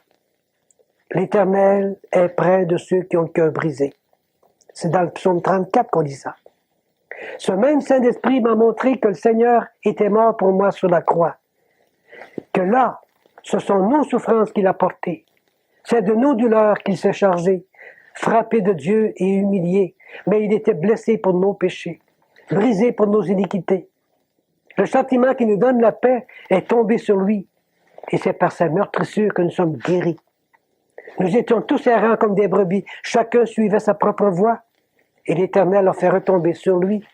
S1: L'Éternel est près de ceux qui ont le cœur brisé. C'est dans le psaume 34 qu'on dit ça. Ce même Saint-Esprit m'a montré que le Seigneur était mort pour moi sur la croix. Que là, ce sont nos souffrances qu'il a portées. C'est de nos douleurs qu'il s'est chargé, frappé de Dieu et humilié. Mais il était blessé pour nos péchés, brisé pour nos iniquités. Le châtiment qui nous donne la paix est tombé sur lui. Et c'est par sa meurtrissure que nous sommes guéris. Nous étions tous errants comme des brebis. Chacun suivait sa propre voie. Et l'Éternel a fait retomber sur lui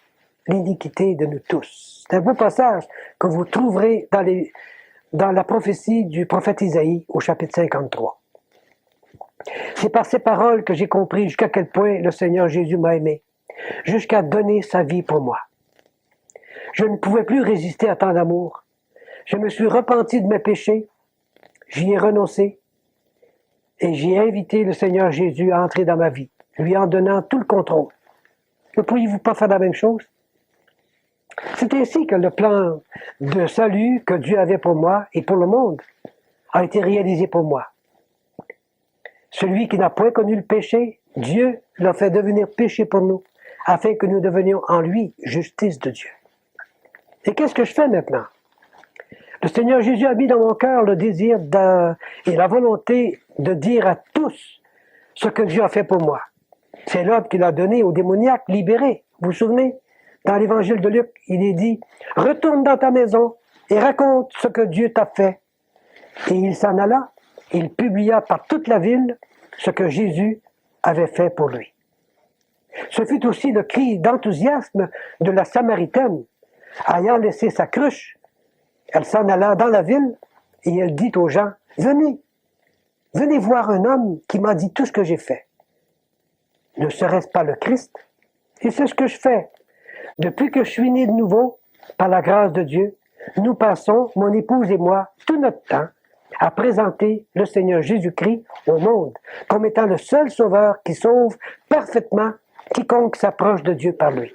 S1: l'iniquité de nous tous. C'est un beau passage que vous trouverez dans la prophétie du prophète Isaïe au chapitre 53. C'est par ces paroles que j'ai compris jusqu'à quel point le Seigneur Jésus m'a aimé, jusqu'à donner sa vie pour moi. Je ne pouvais plus résister à tant d'amour. Je me suis repenti de mes péchés, j'y ai renoncé, et j'ai invité le Seigneur Jésus à entrer dans ma vie, lui en donnant tout le contrôle. Ne pourriez-vous pas faire la même chose? C'est ainsi que le plan de salut que Dieu avait pour moi et pour le monde a été réalisé pour moi. Celui qui n'a point connu le péché, Dieu l'a fait devenir péché pour nous, afin que nous devenions en lui justice de Dieu. Et qu'est-ce que je fais maintenant? Le Seigneur Jésus a mis dans mon cœur le désir et la volonté de dire à tous ce que Dieu a fait pour moi. C'est l'ordre qu'il a donné aux démoniaques libérés. Vous vous souvenez? Dans l'évangile de Luc, il est dit « Retourne dans ta maison et raconte ce que Dieu t'a fait. » Et il s'en alla, il publia par toute la ville ce que Jésus avait fait pour lui. Ce fut aussi le cri d'enthousiasme de la Samaritaine. Ayant laissé sa cruche, elle s'en alla dans la ville et elle dit aux gens « Venez, venez voir un homme qui m'a dit tout ce que j'ai fait. » Ne serait-ce pas le Christ? Et c'est ce que je fais. Depuis que je suis né de nouveau, par la grâce de Dieu, nous passons, mon épouse et moi, tout notre temps à présenter le Seigneur Jésus-Christ au monde comme étant le seul sauveur qui sauve parfaitement quiconque s'approche de Dieu par lui.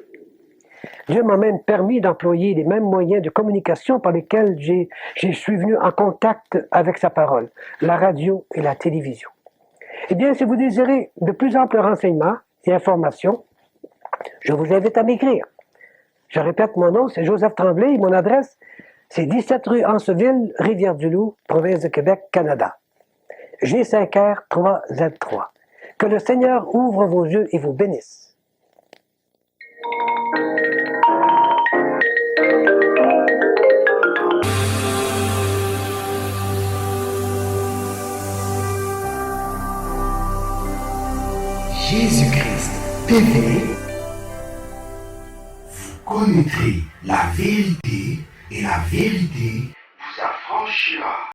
S1: Dieu m'a même permis d'employer les mêmes moyens de communication par lesquels je suis venu en contact avec sa parole, la radio et la télévision. Eh bien, si vous désirez de plus amples renseignements et informations, je vous invite à m'écrire. Je répète, mon nom, c'est Joseph Tremblay et mon adresse, c'est 17 rue Anceville, Rivière-du-Loup, province de Québec, Canada. G5R 3Z3. Que le Seigneur ouvre vos yeux et vous bénisse.
S2: Jésus-Christ TV, vous connaîtrez la vérité et la vérité vous affranchira.